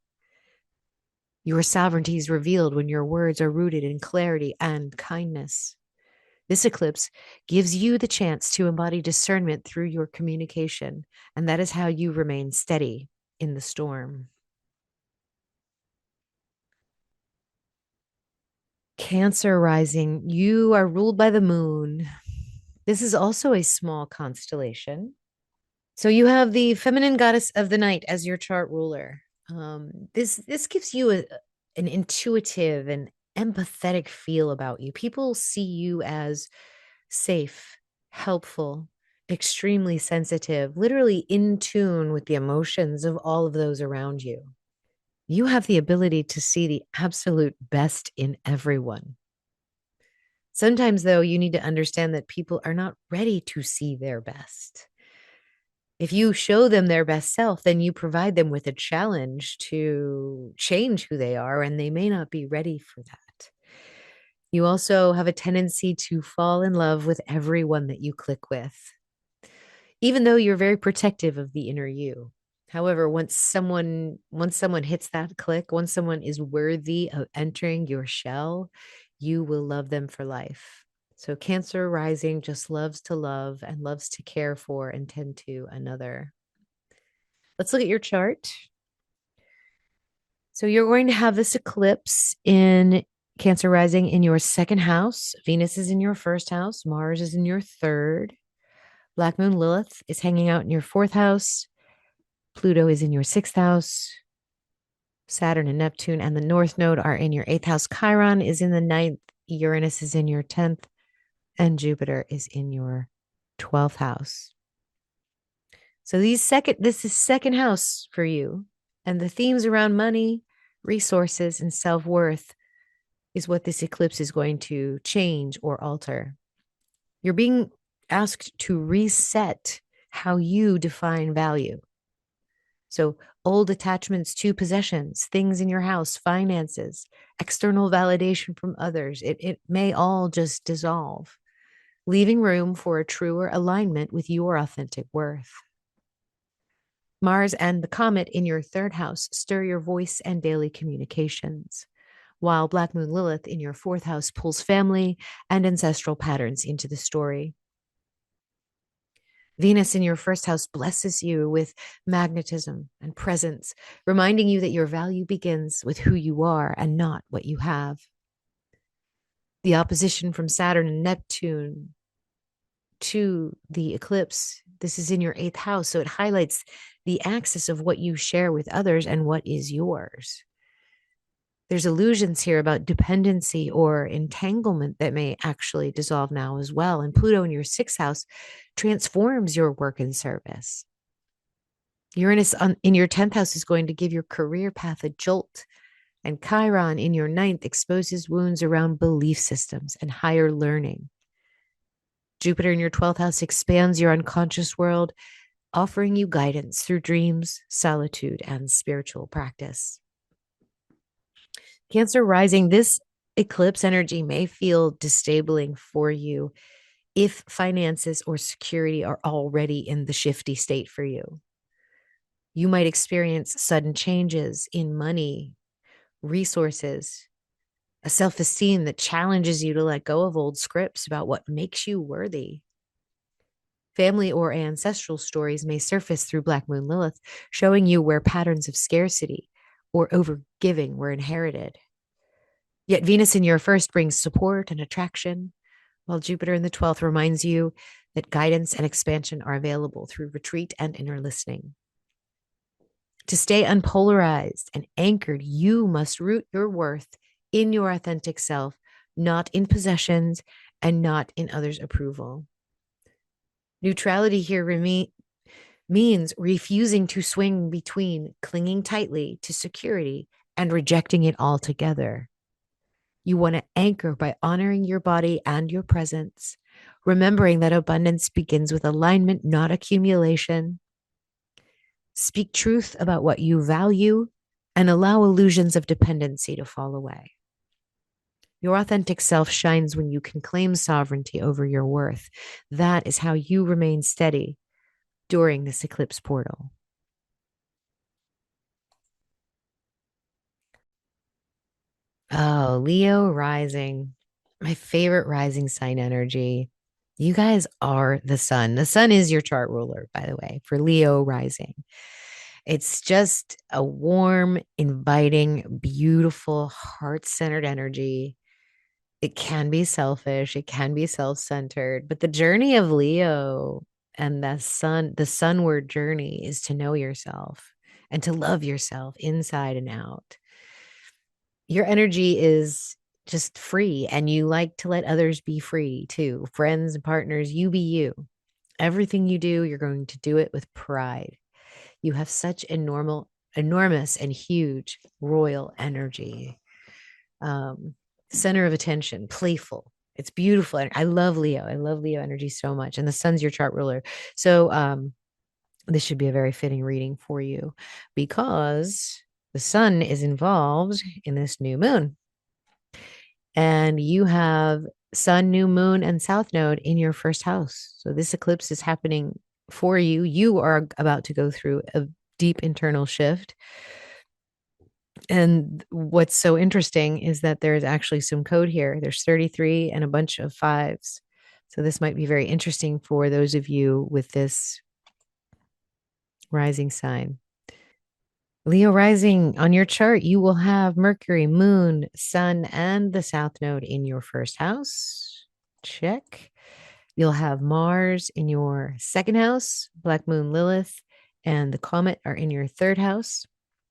Your sovereignty is revealed when your words are rooted in clarity and kindness. This eclipse gives you the chance to embody discernment through your communication, and that is how you remain steady in the storm. Cancer Rising, you are ruled by the moon. This is also a small constellation. So you have the feminine goddess of the night as your chart ruler. This gives you an intuitive and empathetic feel about you. People see you as safe, helpful, extremely sensitive, literally in tune with the emotions of all of those around you. You have the ability to see the absolute best in everyone. Sometimes, though, you need to understand that people are not ready to see their best. If you show them their best self, then you provide them with a challenge to change who they are, and they may not be ready for that. You also have a tendency to fall in love with everyone that you click with, even though you're very protective of the inner you. However, once someone hits that click, once someone is worthy of entering your shell, you will love them for life. So Cancer Rising just loves to love and loves to care for and tend to another. Let's look at your chart. So you're going to have this eclipse in Cancer Rising in your second house. Venus is in your first house. Mars is in your third. Black Moon Lilith is hanging out in your fourth house. Pluto is in your sixth house. Saturn and Neptune and the North Node are in your eighth house. Chiron is in the ninth. Uranus is in your 10th. And Jupiter is in your 12th house. So this is second house for you. And the themes around money, resources, and self-worth is what this eclipse is going to change or alter. You're being asked to reset how you define value. So old attachments to possessions, things in your house, finances, external validation from others, it may all just dissolve, leaving room for a truer alignment with your authentic worth. Mars and the comet in your third house stir your voice and daily communications, while Black Moon Lilith in your fourth house pulls family and ancestral patterns into the story. Venus in your first house blesses you with magnetism and presence, reminding you that your value begins with who you are and not what you have. The opposition from Saturn and Neptune to the eclipse, this is in your eighth house, so it highlights the axis of what you share with others and what is yours. There's illusions here about dependency or entanglement that may actually dissolve now as well. And Pluto in your sixth house transforms your work and service. Uranus in your 10th house is going to give your career path a jolt. And Chiron in your ninth exposes wounds around belief systems and higher learning. Jupiter in your 12th house expands your unconscious world, offering you guidance through dreams, solitude, and spiritual practice. Cancer Rising, this eclipse energy may feel disabling for you if finances or security are already in the shifty state for you. You might experience sudden changes in money, resources, a self-esteem that challenges you to let go of old scripts about what makes you worthy. Family or ancestral stories may surface through Black Moon Lilith, showing you where patterns of scarcity or overgiving were inherited. Yet Venus in your first brings support and attraction, while Jupiter in the 12th reminds you that guidance and expansion are available through retreat and inner listening. To stay unpolarized and anchored, you must root your worth in your authentic self, not in possessions and not in others' approval. Neutrality here means refusing to swing between clinging tightly to security and rejecting it altogether. You want to anchor by honoring your body and your presence, remembering that abundance begins with alignment, not accumulation. Speak truth about what you value and allow illusions of dependency to fall away. Your authentic self shines when you can claim sovereignty over your worth. That is how you remain steady during this eclipse portal. Oh, Leo rising, my favorite rising sign energy. You guys are the sun. The sun is your chart ruler, by the way, for Leo rising. It's just a warm, inviting, beautiful, heart centered energy. It can be selfish, it can be self centered, but the journey of Leo and the sunward journey is to know yourself and to love yourself inside and out. Your energy is just free, and you like to let others be free too. Friends and partners, you be you. Everything you do, you're going to do it with pride. You have such enormous and huge royal energy. Center of attention, playful. It's beautiful. I love Leo. I love Leo energy so much. And the sun's your chart ruler. So this should be a very fitting reading for you because the sun is involved in this new moon. And you have sun, new moon, and south node in your first house. So this eclipse is happening for you. You are about to go through a deep internal shift. And what's so interesting is that there's actually some code here. There's 33 and a bunch of fives. So this might be very interesting for those of you with this rising sign. Leo rising, on your chart, you will have Mercury, Moon, Sun, and the South Node in your first house. Check. You'll have Mars in your second house, Black Moon, Lilith, and the Comet are in your third house.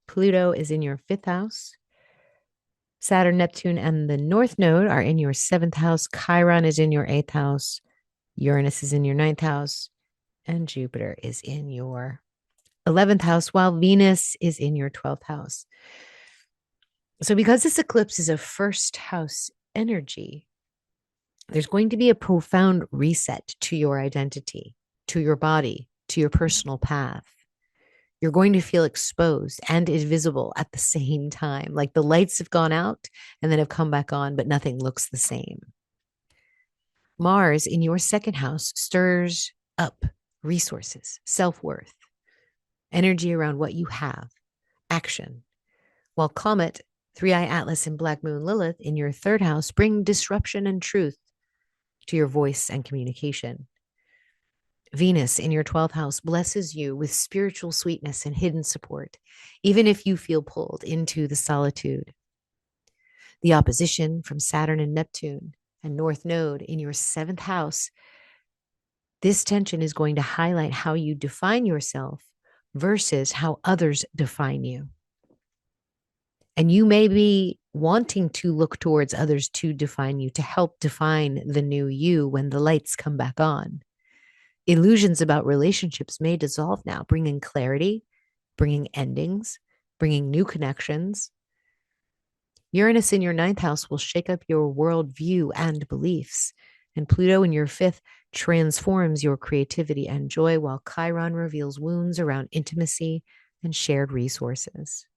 Pluto is in your fifth house. Saturn, Neptune, and the North Node are in your seventh house. Chiron is in your eighth house. Uranus is in your ninth house. And Jupiter is in your 11th house, while Venus is in your 12th house. So because this eclipse is a first house energy, there's going to be a profound reset to your identity, to your body, to your personal path. You're going to feel exposed and invisible at the same time. Like the lights have gone out and then have come back on, but nothing looks the same. Mars in your second house stirs up resources, self-worth, energy around what you have, action. While Comet, Three-Eye Atlas, and Black Moon Lilith in your third house bring disruption and truth to your voice and communication. Venus in your 12th house blesses you with spiritual sweetness and hidden support, even if you feel pulled into the solitude. The opposition from Saturn and Neptune and North Node in your 7th house, this tension is going to highlight how you define yourself versus how others define you. And you may be wanting to look towards others to define you, to help define the new you when the lights come back on. Illusions about relationships may dissolve now, bringing clarity, bringing endings, bringing new connections. Uranus in your 9th house will shake up your worldview and beliefs, and Pluto in your 5th transforms your creativity and joy, while Chiron reveals wounds around intimacy and shared resources.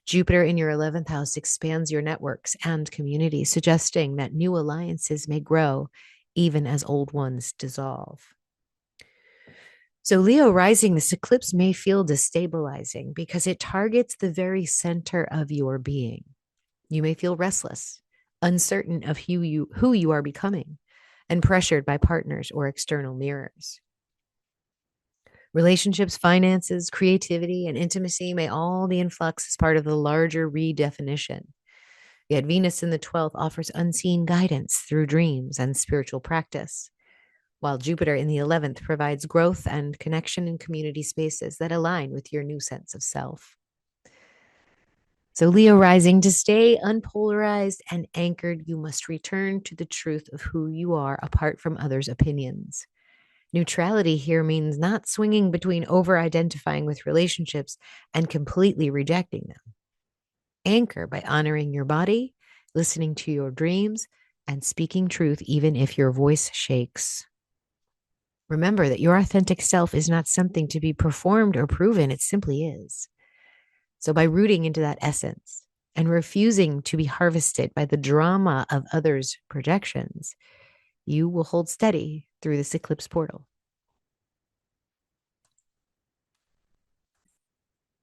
Jupiter in your 11th house expands your networks and community, suggesting that new alliances may grow even as old ones dissolve. So Leo rising, this eclipse may feel destabilizing because it targets the very center of your being. You may feel restless, uncertain of who you are becoming, and pressured by partners or external mirrors. Relationships, finances, creativity, and intimacy may all be in flux as part of the larger redefinition. Yet Venus in the 12th offers unseen guidance through dreams and spiritual practice, while Jupiter in the 11th provides growth and connection in community spaces that align with your new sense of self. So, Leo rising, to stay unpolarized and anchored, you must return to the truth of who you are apart from others' opinions. Neutrality here means not swinging between over identifying with relationships and completely rejecting them. Anchor by honoring your body, listening to your dreams, and speaking truth even if your voice shakes. Remember that your authentic self is not something to be performed or proven, it simply is. So, by rooting into that essence and refusing to be harvested by the drama of others' projections, you will hold steady through this eclipse portal.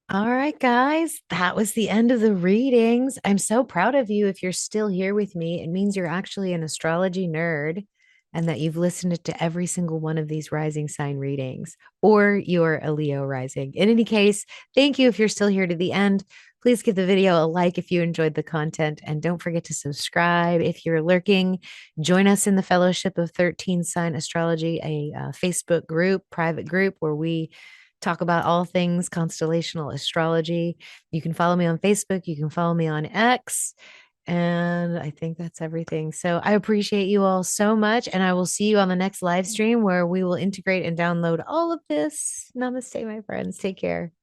All right, guys, that was the end of the readings. I'm so proud of you. If you're still here with me, it means you're actually an astrology nerd and that you've listened to every single one of these rising sign readings, or you're a Leo rising. In any case, thank you if you're still here to the end. Please give the video a like if you enjoyed the content, and don't forget to subscribe if you're lurking. Join us in the Fellowship of 13 Sign Astrology, a Facebook group, private group where we talk about all things constellational astrology. You can follow me on Facebook. You can follow me on X. And I think that's everything. So I appreciate you all so much. And I will see you on the next live stream where we will integrate and download all of this. Namaste, my friends. Take care.